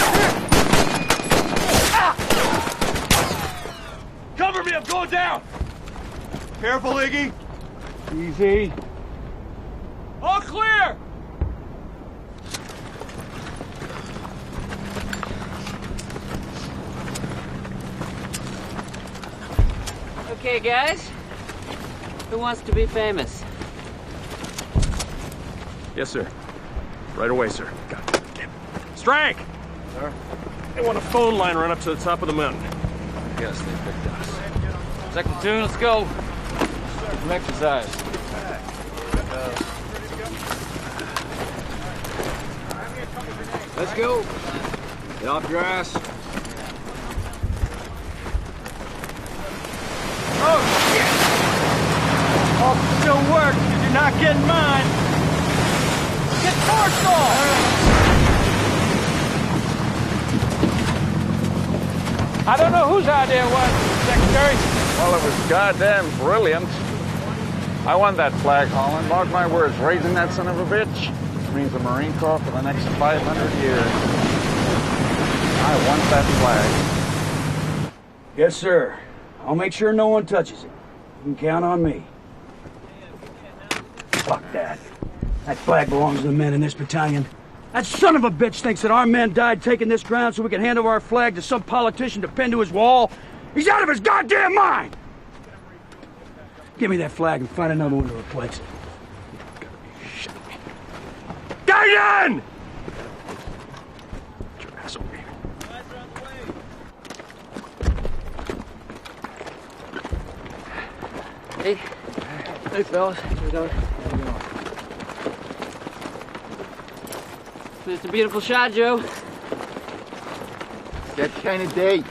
Ah! Cover me, I'm going down! Careful, Iggy. Easy. All clear! Okay, guys. Who wants to be famous? Yes, sir. Right away, sir. God damn. Strank! Sir? They want a phone line run up to the top of the mountain. Yes, they picked us. Second platoon, let's go. Get some exercise. Let's go. Get off your ass. Oh, shit! Oh, still work. You're not getting mine. Get torched off! I don't know whose idea it was, Secretary. Well, it was goddamn brilliant. I won that flag, Holland. Mark my words, raising that son of a bitch means the Marine Corps for the next 500 years. I want that flag. Yes, sir. I'll make sure no one touches it. You can count on me. Fuck that. That flag belongs to the men in this battalion. That son of a bitch thinks that our men died taking this ground so we can hand over our flag to some politician to pin to his wall. He's out of his goddamn mind! Give me that flag and find another one to replace it. Gaiden! Get your ass over here. Hey. Hey, fellas. How you doing? It's a beautiful shot, Joe. That kind of day.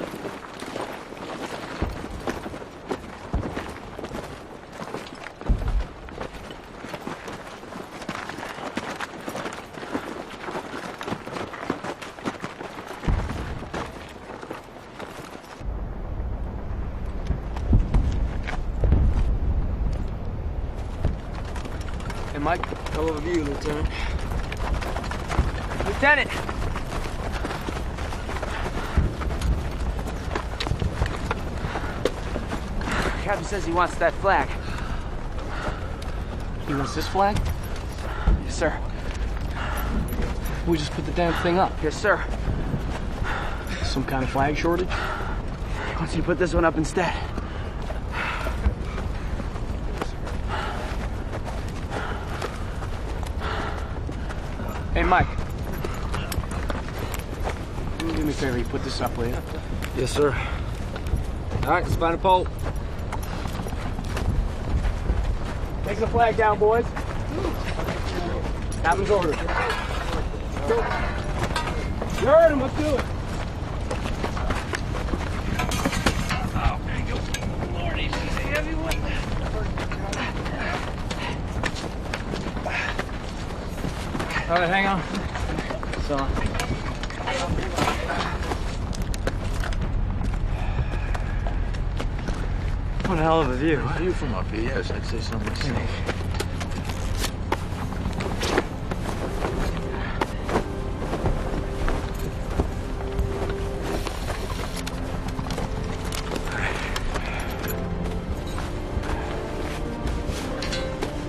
Hey, Mike, hell of a view, Lieutenant. Lieutenant! Captain says he wants that flag. He wants this flag? Yes, sir. We just put the damn thing up. Yes, sir. Some kind of flag shortage? He wants you to put this one up instead. Hey, Mike. Do me a favor, you put this up, will you? Yes, sir. All right, let's find a pole. Take the flag down, boys. Captain's order. You heard him, let's do it. Oh, there you go. Lord, he's a heavy one. All right, hang on. It's on. What a hell of a view. View from up here, yes, I'd say so myself.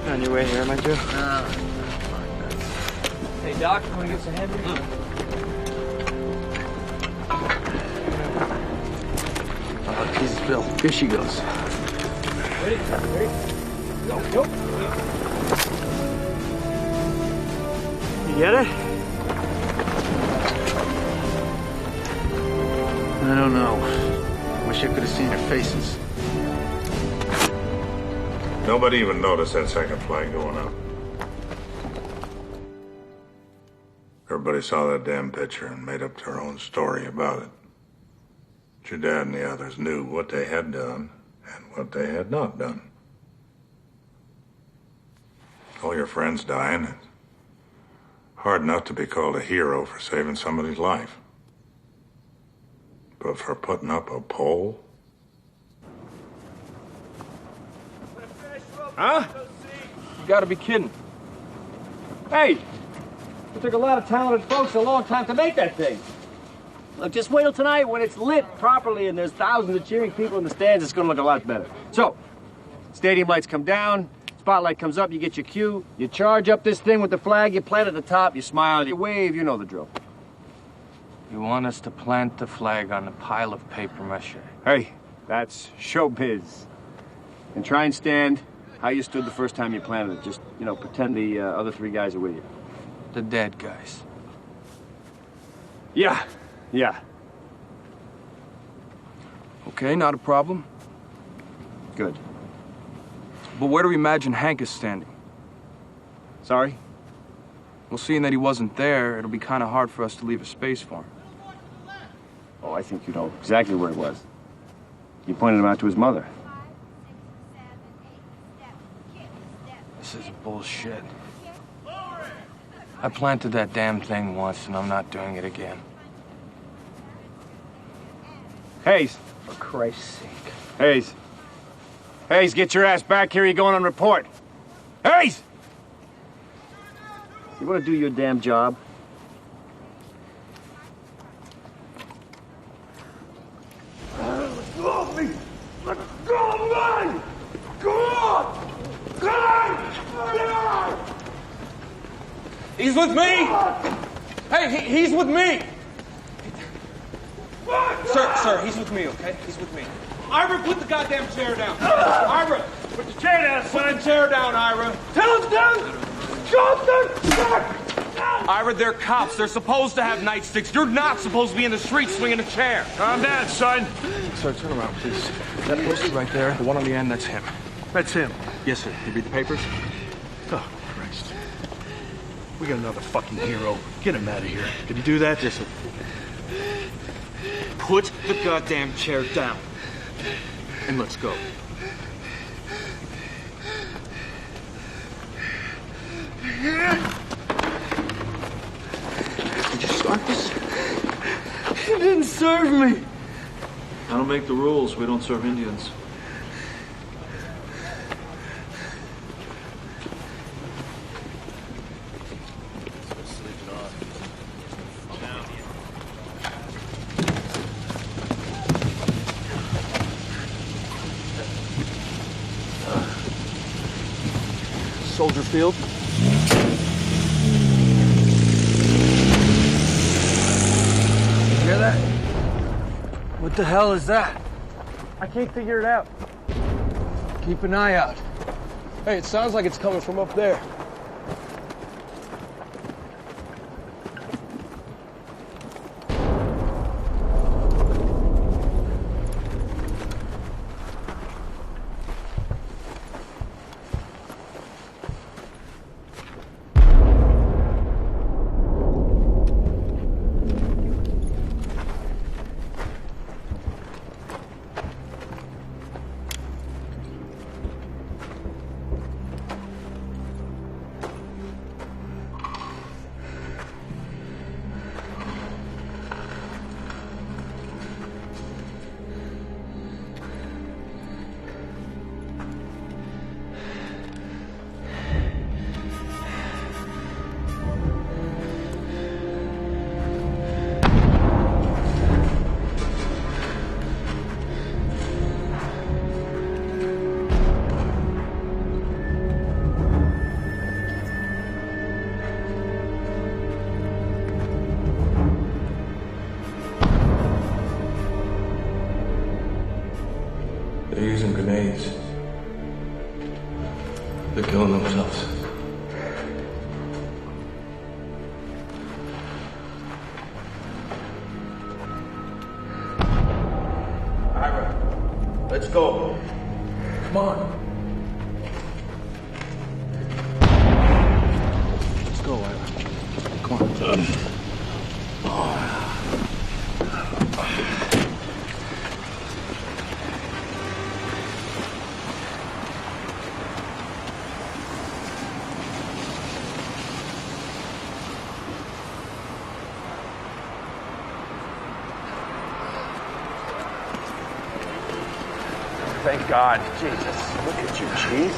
On your way here, am I, Joe? Hey, Doc, want to get some hamburgers? Jesus, Bill. Here she goes. Ready? Ready? Go, go. Get it? I don't know. Wish I could have seen their faces. Nobody even noticed that second flag going up. Everybody saw that damn picture and made up their own story about it. But your dad and the others knew what they had done and what they had not done. All your friends dying. It's hard enough to be called a hero for saving somebody's life. But for putting up a pole? Huh? You gotta be kidding. Hey! It took a lot of talented folks a long time to make that thing. Look, just wait till tonight when it's lit properly and there's thousands of cheering people in the stands. It's gonna look a lot better. So, stadium lights come down, spotlight comes up, you get your cue, you charge up this thing with the flag, you plant at the top, you smile, you wave, you know the drill. You want us to plant the flag on a pile of paper mache? Hey, that's showbiz. And try and stand how you stood the first time you planted it. Just, you know, pretend the other three guys are with you. The dead guys. Yeah. Okay, not a problem. Good. But where do we imagine Hank is standing? Sorry? Well, seeing that he wasn't there, it'll be kind of hard for us to leave a space for him. Oh, I think you know exactly where he was. You pointed him out to his mother. This is bullshit. I planted that damn thing once, and I'm not doing it again. Hayes. For Christ's sake. Hayes. Hayes, get your ass back here. You're going on report. Hayes! You want to do your damn job? Let go of me! Let go of me! Go on! Go on! He's with me! Hey, he's with me! Sir, he's with me, okay? He's with me. Ira, put the goddamn chair down. Ira, put the chair down, son. Put the chair down, Ira. Tell him down! Ira, they're cops. They're supposed to have nightsticks. You're not supposed to be in the street swinging a chair. Calm down, son. Sir, turn around, please. That poster right there, the one on the end, that's him. That's him. Yes, sir. You read the papers? Oh, Christ. We got another fucking hero. Get him out of here. Did you do that? Yes, sir. Put the goddamn chair down. And let's go. Did you start this? You didn't serve me. I don't make the rules. We don't serve Indians. Soldier Field. Hear that? What the hell is that? I can't figure it out. Keep an eye out. Hey, it sounds like it's coming from up there. They're using grenades. They're killing themselves. Let's go. Come on. Let's go, Ira. Come on. Thank God. Jesus. Look at you, Chief.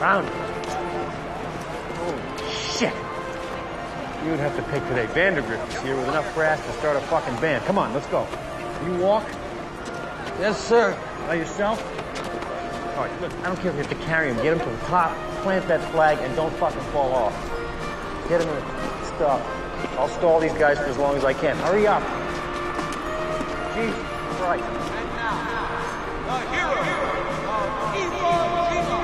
Found it. Holy shit. You would have to pick today. Vandergrift is here with enough brass to start a fucking band. Come on, let's go. You walk? Yes, sir. By yourself? All right, look, I don't care if you have to carry him. Get him to the top, plant that flag, and don't fucking fall off. Get him in stuff. I'll stall these guys for as long as I can. Hurry up. Jesus Christ. And now, the hero, Iwo Jima.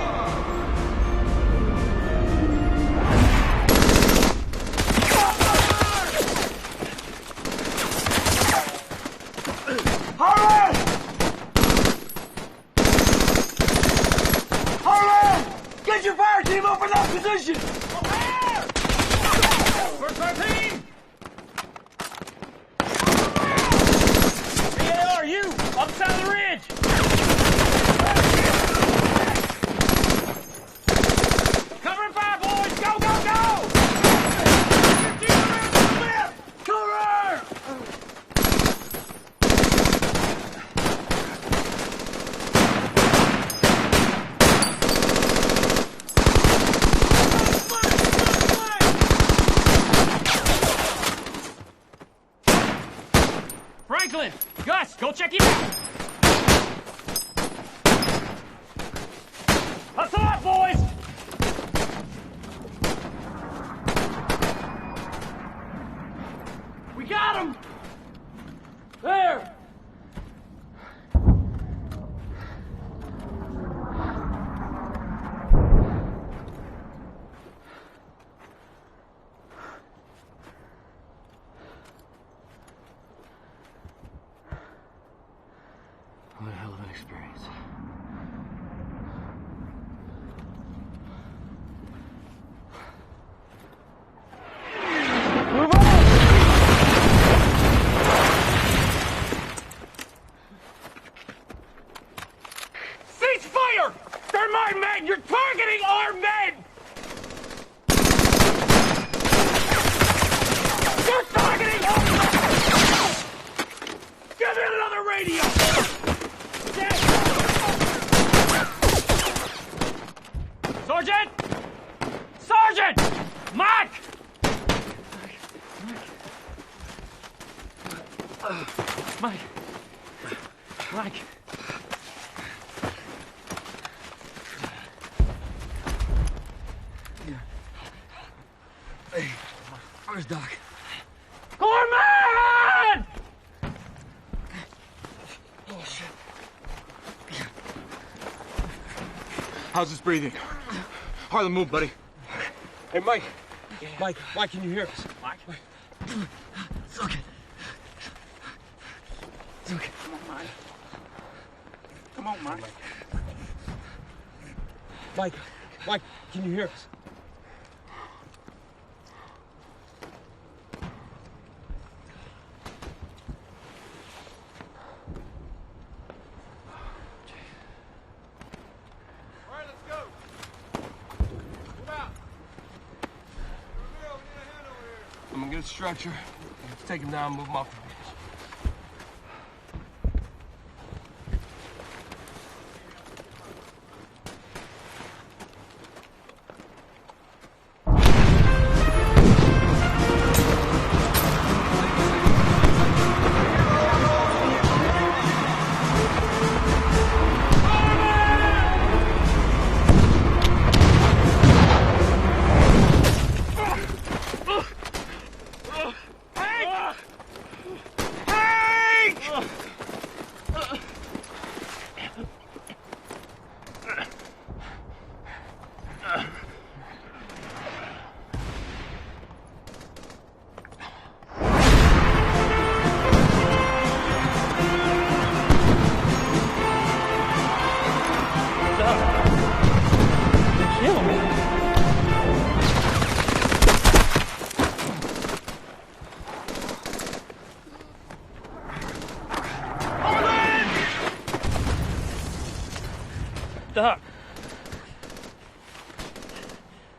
Harlan! Harlan! Get your fire team up in that position! First our team! Are you? Up side of the ridge! Covering fire, boys! Go, go, go! Cover! Franklin! Gus, go check him out! Hustle up, boys! We got him! There! What a hell of an experience. Move on! Cease fire! They're my men! You're targeting our men! You're targeting our men! Give me another radio! Sergeant! Sergeant! Mike! Mike. Mike. Hey, where's Doc? Gorman! Oh, shit. How's his breathing? Harlan, move, buddy. Hey, Mike. Mike, can you hear us? Mike? It's okay. It's okay. Come on, Mike. Come on, Mike. Mike, can you hear us? All right, let's go. Move out. I'm gonna get a structure. Take him down, move him off the ridge.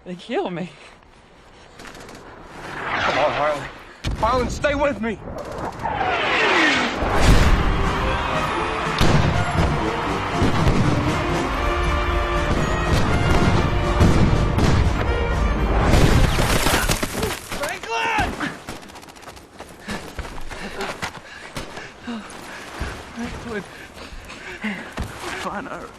They kill me. Come on, Harlan. Harlan, stay with me. Franklin! Franklin. Fine, all right.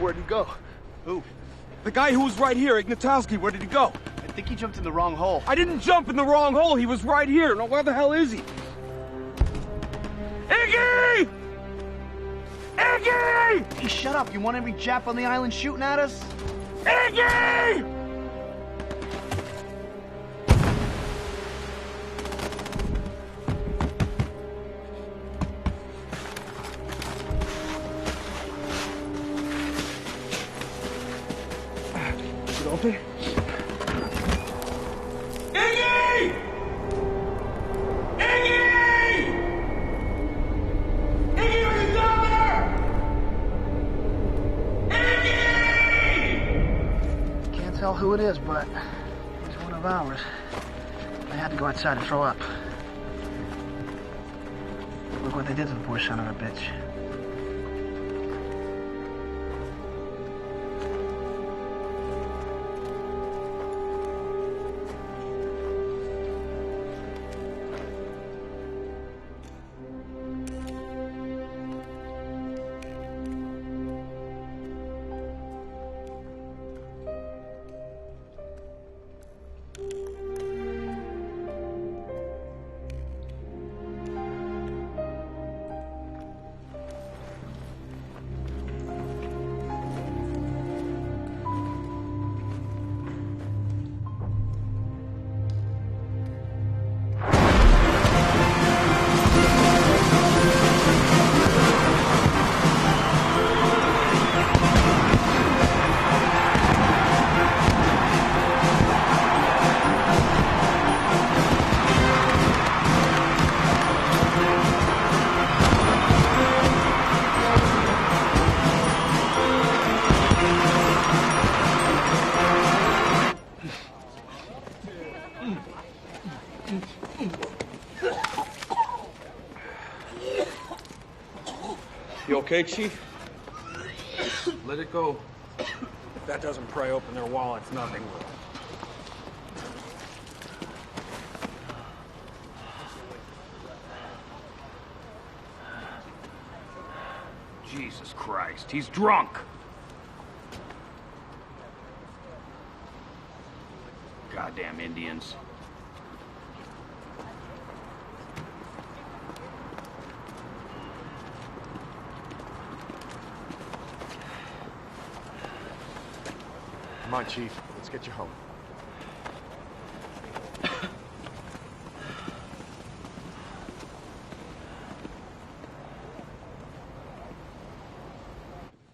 Where'd he go? Who? The guy who was right here, Ignatowski. Where did he go? I think he jumped in the wrong hole. I didn't jump in the wrong hole. He was right here. Now, where the hell is he? Iggy! Iggy! Hey, shut up. You want every Jap on the island shooting at us? Iggy! Is it open? Iggy! Iggy! Iggy, are you down there? Iggy! Can't tell who it is, but he's one of ours. I had to go outside and throw up. Look what they did to the poor son of a bitch. You okay, Chief? Let it go. If that doesn't pry open their wallets, nothing will. Jesus Christ, he's drunk. Goddamn Indians. Come on, Chief. Let's get you home.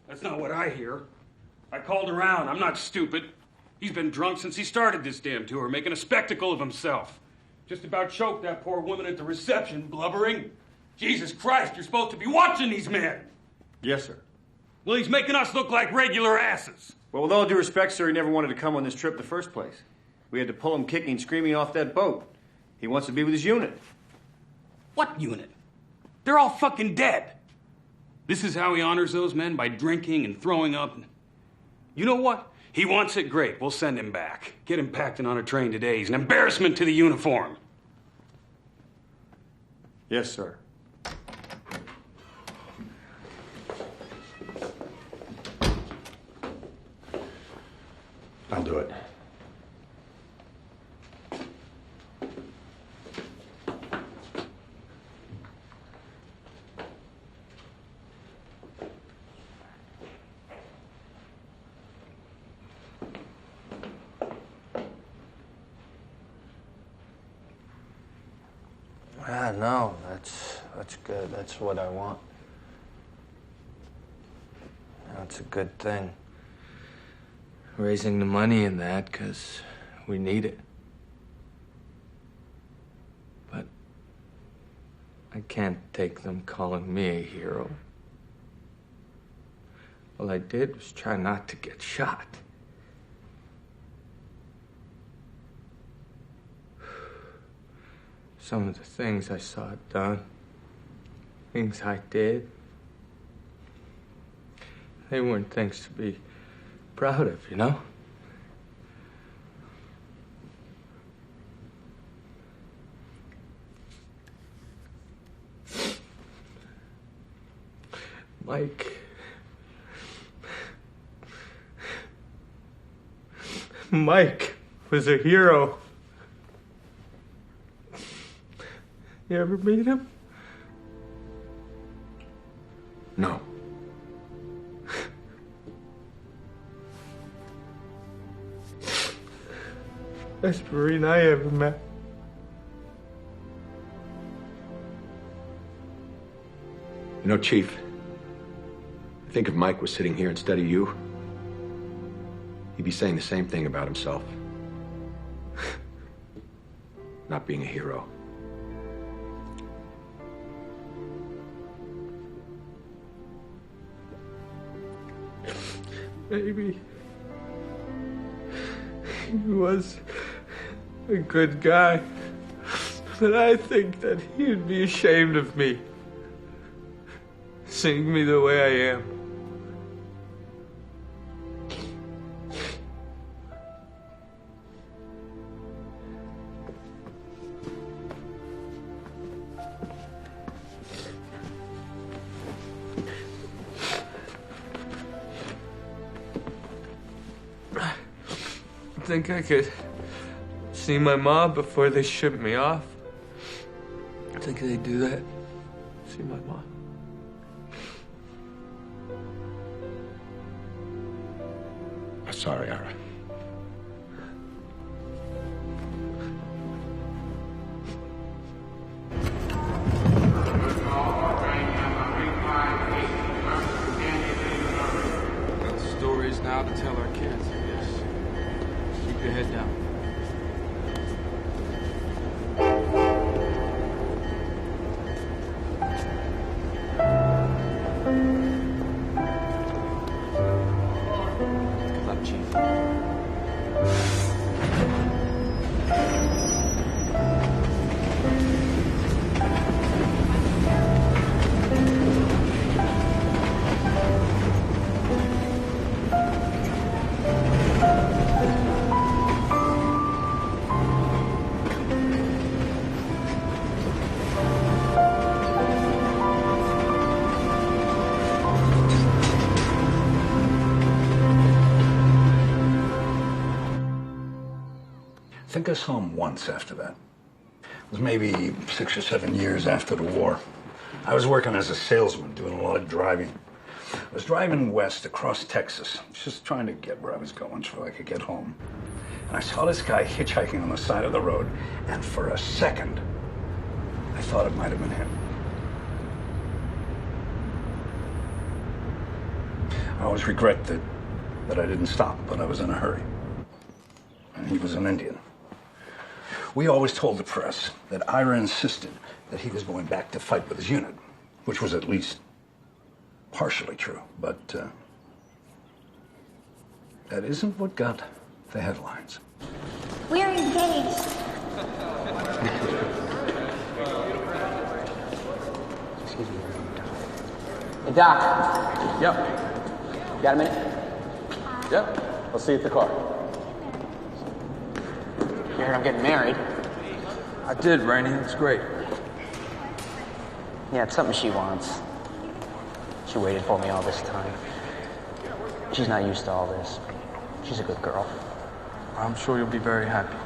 That's not what I hear. I called around. I'm not stupid. He's been drunk since he started this damn tour, making a spectacle of himself. Just about choked that poor woman at the reception, blubbering. Jesus Christ, you're supposed to be watching these men. Yes, sir. Well, he's making us look like regular asses. Well, with all due respect, sir, he never wanted to come on this trip in the first place. We had to pull him kicking and screaming off that boat. He wants to be with his unit. What unit? They're all fucking dead. This is how he honors those men, by drinking and throwing up. You know what? He wants it, great. We'll send him back. Get him packed in on a train today. He's an embarrassment to the uniform. Yes, sir. I'll do it. No, that's good. That's what I want. That's a good thing. Raising the money in that, because we need it. But I can't take them calling me a hero. All I did was try not to get shot. Some of the things I saw done, things I did, they weren't things to be proud of, you know? Mike was a hero. You ever meet him? No. Best Marine I ever met. You know, Chief, I think if Mike was sitting here instead of you, he'd be saying the same thing about himself. Not being a hero. Maybe he was a good guy, but I think that he'd be ashamed of me, seeing me the way I am. I think I could see my mom before they ship me off. I think they do that. See my mom. I'm sorry, Ira. Got stories now to tell our kids, I guess. Keep your head down. Good luck, Chief. I think I saw him once after that. It was maybe 6 or 7 years after the war. I was working as a salesman, doing a lot of driving. I was driving west across Texas, just trying to get where I was going so I could get home. And I saw this guy hitchhiking on the side of the road, and for a second, I thought it might have been him. I always regret that I didn't stop, but I was in a hurry. And he was an Indian. We always told the press that Ira insisted that he was going back to fight with his unit, which was at least partially true, but that isn't what got the headlines. We're engaged. Excuse me. Hey, Doc. Yep. Got a minute? Yep. I'll see you at the car. You heard I'm getting married? I did, Rainey. That's great. Yeah, it's something she wants. She waited for me all this time. She's not used to all this. She's a good girl. I'm sure you'll be very happy.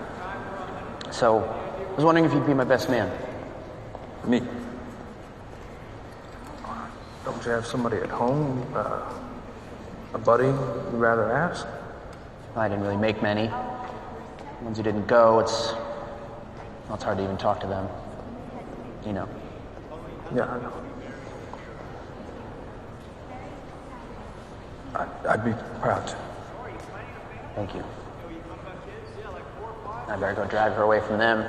So, I was wondering if you'd be my best man. Me? Don't you have somebody at home? A buddy you'd rather ask? I didn't really make many. The ones who didn't go, it's hard to even talk to them. You know. Yeah, I know. I'd be proud to. Thank you. I better go drag her away from them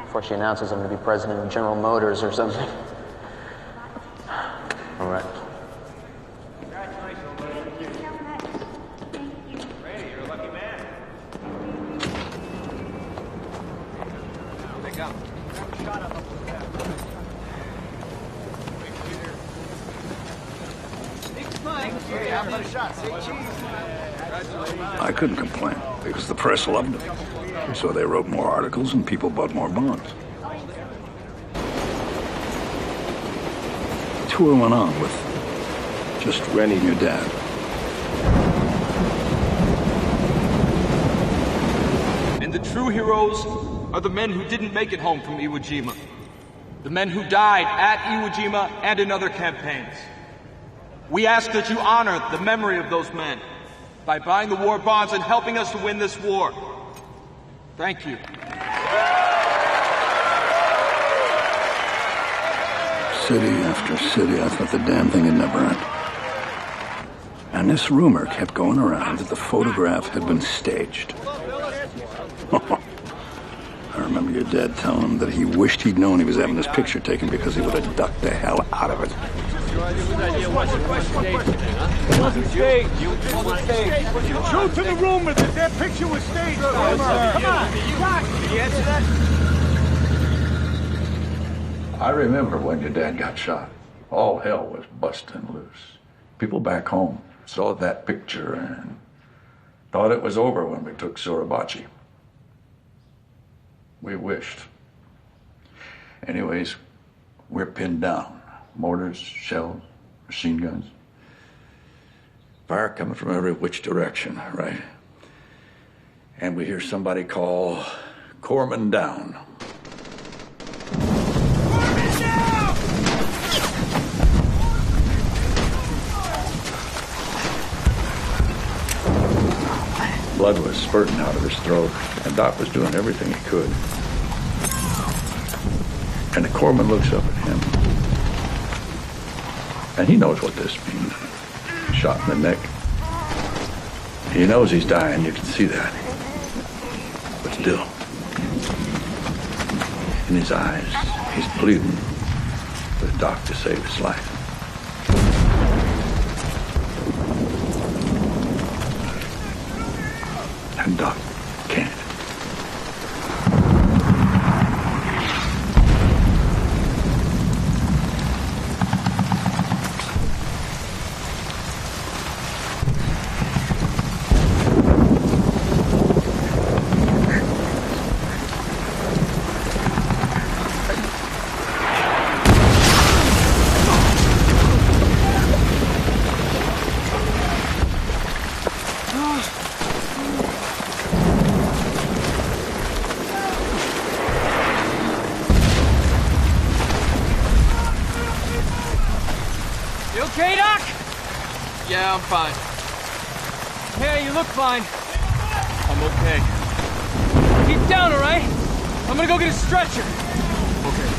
before she announces I'm going to be president of General Motors or something. All right. I couldn't complain because the press loved him. So they wrote more articles and people bought more bonds. The tour went on with just Rennie and your dad. And the true heroes are the men who didn't make it home from Iwo Jima. The men who died at Iwo Jima and in other campaigns. We ask that you honor the memory of those men by buying the war bonds and helping us to win this war. Thank you. City after city, I thought the damn thing had never ended. And this rumor kept going around that the photograph had been staged. I remember your dad telling him that he wished he'd known he was having this picture taken because he would have ducked the hell out of it. It wasn't staged. It wasn't staged. True to the rumor that their picture was staged. Come on. Did you answer that? I remember when your dad got shot. All hell was busting loose. People back home saw that picture and thought it was over when we took Suribachi. We wished. Anyways, we're pinned down. Mortars, shells, machine guns. Fire coming from every which direction, right? And we hear somebody call Corpsman down. Corpsman down! Blood was spurting out of his throat, and Doc was doing everything he could. And the corpsman looks up at him. And he knows what this means. Shot in the neck. He knows he's dying, you can see that. But still, in his eyes, he's pleading for the doc to save his life. And Doc can't. Okay, Doc? Yeah, I'm fine. Yeah, you look fine. I'm okay. Keep down, all right? I'm gonna go get a stretcher. Okay.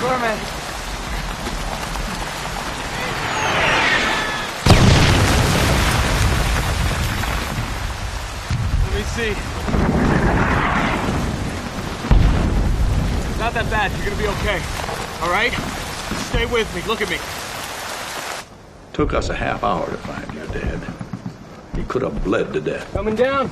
Corpsman. Let me see. Not that bad. You're gonna be okay. All right? Stay with me. Look at me. Took us a half hour to find your dad. He could have bled to death. Coming down.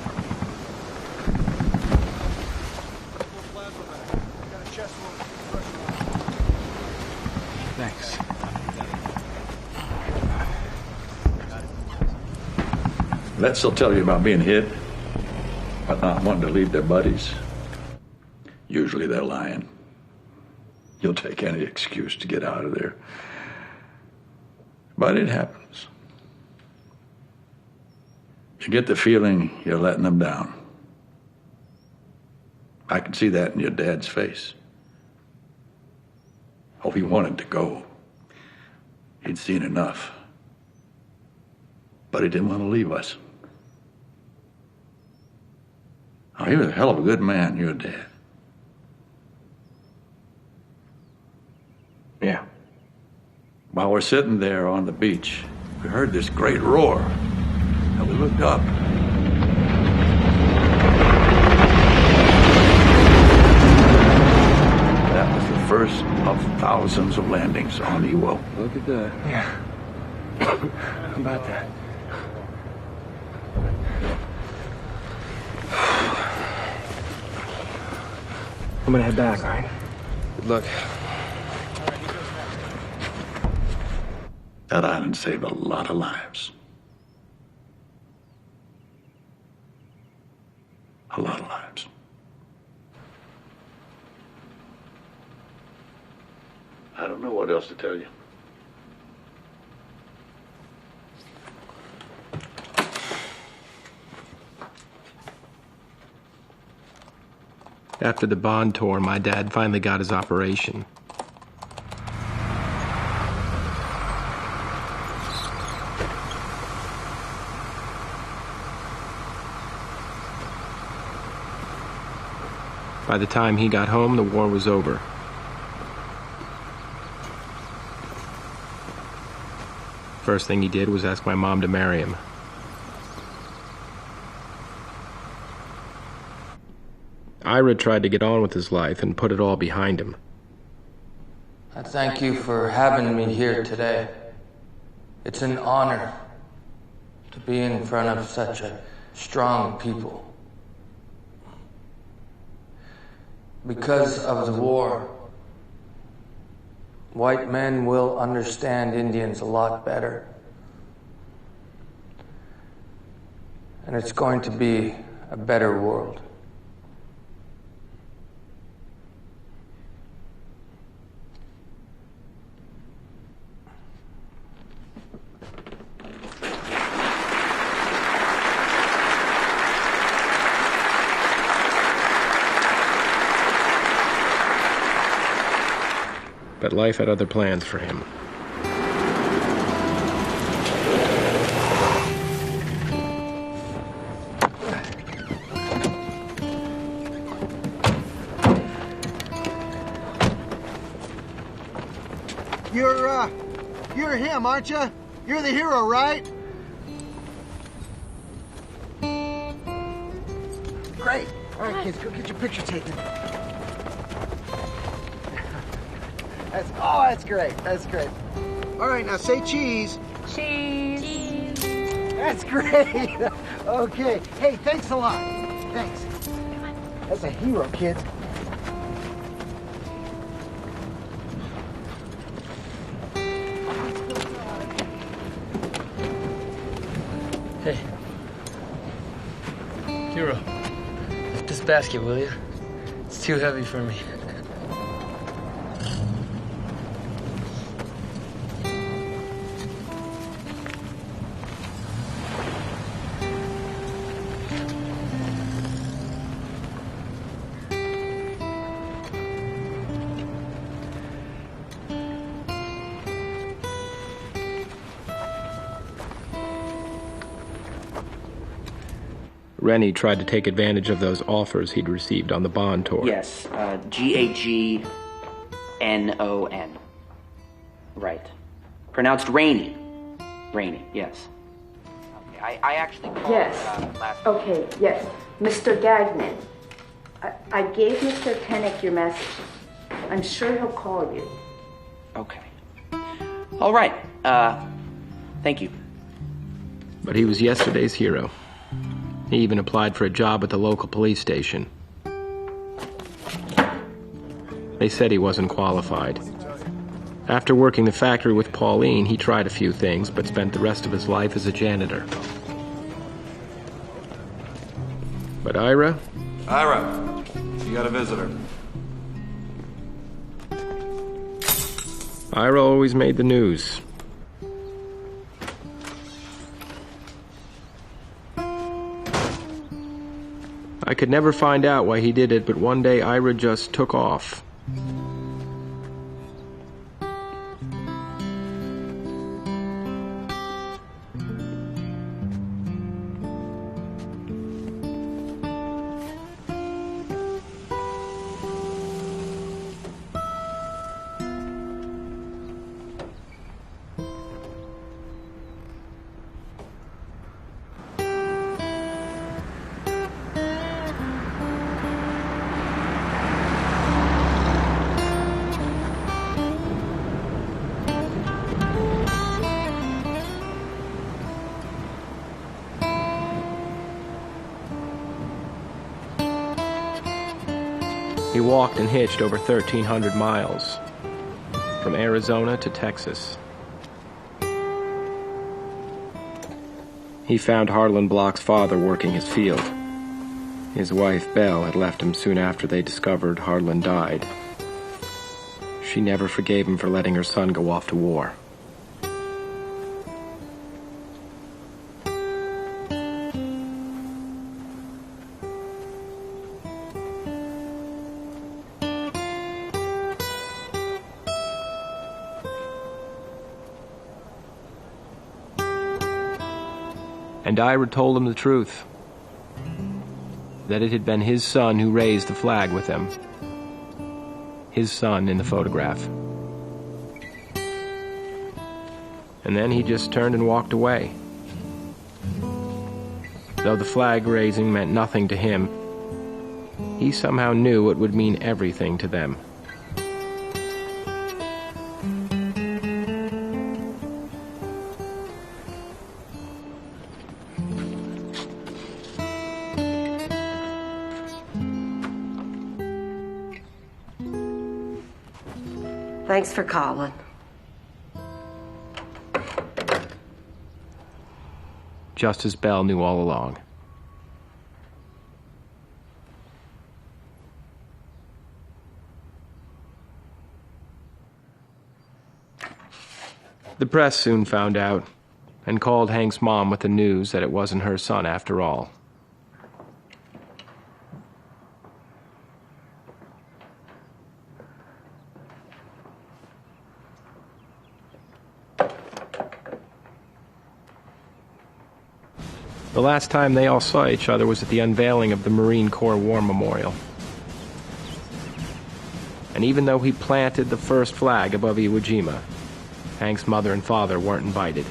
Thanks. Vets will tell you about being hit, but not wanting to leave their buddies. Usually they're lying. You'll take any excuse to get out of there. But it happens. You get the feeling you're letting them down. I can see that in your dad's face. Oh, he wanted to go. He'd seen enough. But he didn't want to leave us. Oh, he was a hell of a good man, your dad. Yeah. While we're sitting there on the beach, we heard this great roar, and we looked up. That was the first of thousands of landings on Iwo. Look at that. Yeah. How about that? I'm gonna head back, all right? Good luck. That island saved a lot of lives. A lot of lives. I don't know what else to tell you. After the Bond tour, my dad finally got his operation. By the time he got home, the war was over. First thing he did was ask my mom to marry him. Ira tried to get on with his life and put it all behind him. I thank you for having me here today. It's an honor to be in front of such a strong people. Because of the war, white men will understand Indians a lot better. And it's going to be a better world. But life had other plans for him. You're him, aren't you? You're the hero, right? Great. All right, kids, go get your picture taken. That's great. That's great. All right, now say cheese. Cheese. That's great. Okay. Hey, thanks a lot. Thanks. That's a hero, kids. Hey. Hero, lift this basket, will you? It's too heavy for me. Rennie tried to take advantage of those offers he'd received on the Bond tour. Yes, Gagnon. Right. Pronounced Rainey. Rainey, yes. Okay, I actually called last Okay, yes. Mr. Gagnon. I gave Mr. Pennick your message. I'm sure he'll call you. Okay. All right. Thank you. But he was yesterday's hero. He even applied for a job at the local police station. They said he wasn't qualified. After working the factory with Pauline, he tried a few things, but spent the rest of his life as a janitor. But Ira? Ira, you got a visitor. Ira always made the news. I could never find out why he did it, but one day Ira just took off. He walked and hitched over 1,300 miles, from Arizona to Texas. He found Harlan Block's father working his field. His wife, Belle, had left him soon after they discovered Harlan died. She never forgave him for letting her son go off to war. And Ira told him the truth, that it had been his son who raised the flag with him. His son in the photograph. And then he just turned and walked away. Though the flag raising meant nothing to him, he somehow knew it would mean everything to them. Thanks for calling. Just as Belle knew all along. The press soon found out and called Hank's mom with the news that it wasn't her son after all. The last time they all saw each other was at the unveiling of the Marine Corps War Memorial. And even though he planted the first flag above Iwo Jima, Hank's mother and father weren't invited.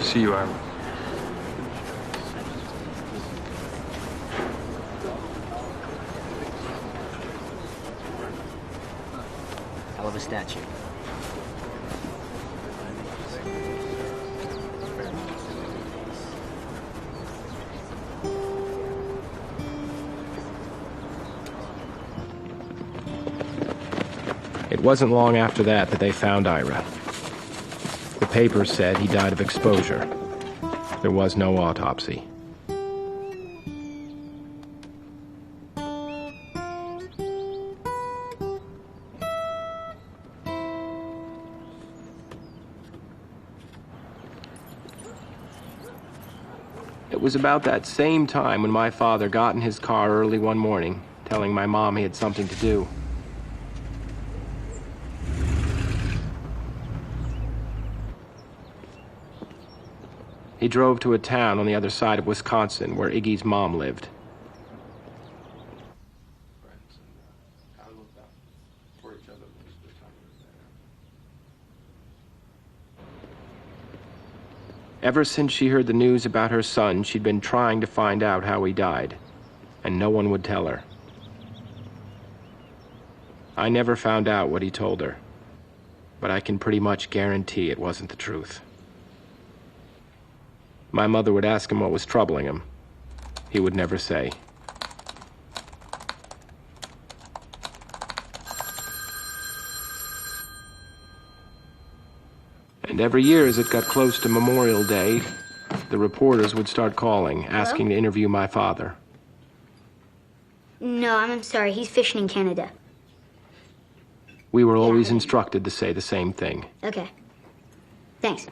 See you, Ira. Hell of a statue. It wasn't long after that they found Ira. The papers said he died of exposure. There was no autopsy. It was about that same time when my father got in his car early one morning, telling my mom he had something to do. He drove to a town on the other side of Wisconsin where Iggy's mom lived. Ever since she heard the news about her son, she'd been trying to find out how he died, and no one would tell her. I never found out what he told her, but I can pretty much guarantee it wasn't the truth. My mother would ask him what was troubling him. He would never say. And every year as it got close to Memorial Day, the reporters would start calling, asking to interview my father. No, I'm sorry. He's fishing in Canada. We were always instructed to say the same thing. Okay. Thanks.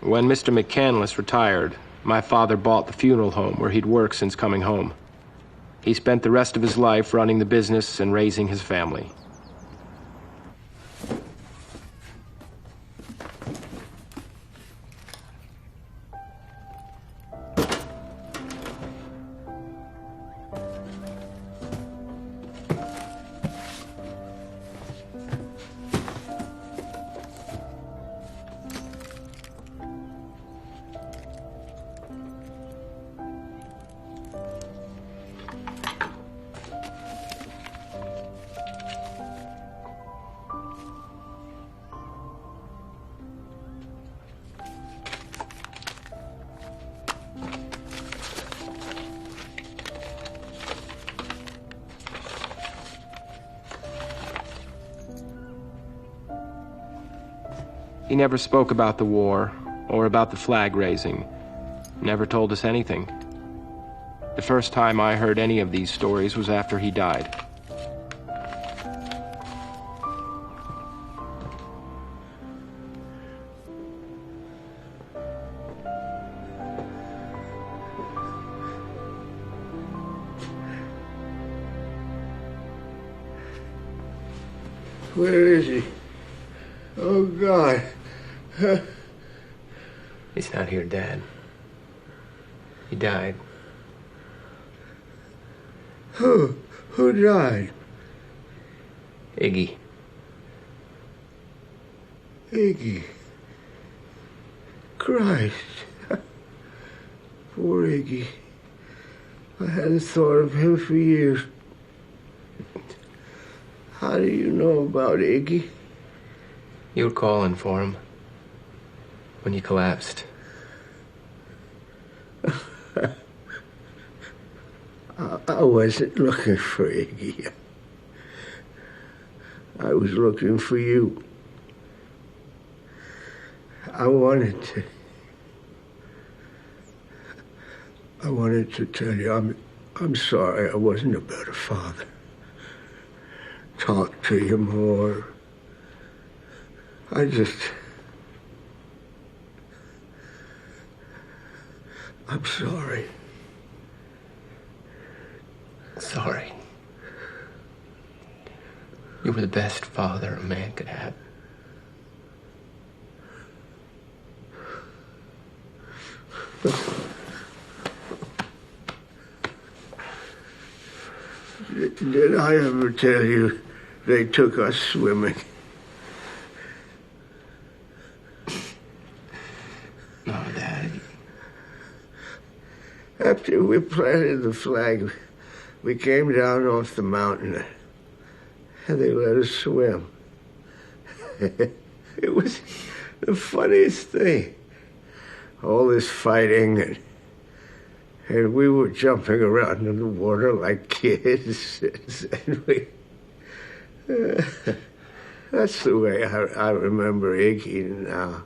When Mr. McCandless retired, my father bought the funeral home where he'd worked since coming home. He spent the rest of his life running the business and raising his family. He never spoke about the war or about the flag raising. Never told us anything. The first time I heard any of these stories was after he died. Where is he? Oh, God. He's not here, Dad. He died. Who died? Iggy. Iggy. Christ. Poor Iggy. I hadn't thought of him for years. How do you know about Iggy? You were calling for him when you collapsed. I wasn't looking for Iggy. I was looking for you. I wanted to tell you I'm sorry I wasn't a better father. Talk to you more. I'm sorry. Sorry. You were the best father a man could have. Did I ever tell you they took us swimming? No, Dad. After we planted the flag, we came down off the mountain and they let us swim. It was the funniest thing. All this fighting and we were jumping around in the water like kids. And that's the way I remember Iggy now.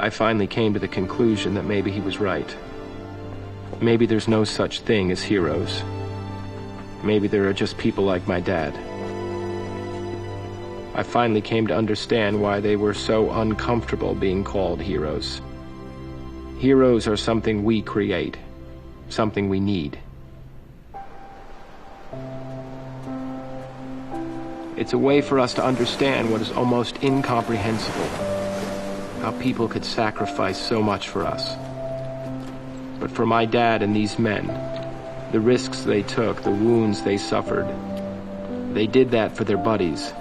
I finally came to the conclusion that maybe he was right. Maybe there's no such thing as heroes. Maybe there are just people like my dad. I finally came to understand why they were so uncomfortable being called heroes. Heroes are something we create, something we need. It's a way for us to understand what is almost incomprehensible, how people could sacrifice so much for us. But for my dad and these men, the risks they took, the wounds they suffered, they did that for their buddies.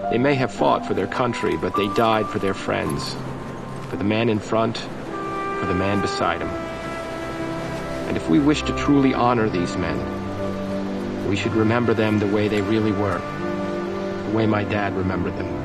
They may have fought for their country, but they died for their friends, for the man in front, for the man beside him. And if we wish to truly honor these men, we should remember them the way they really were, the way my dad remembered them.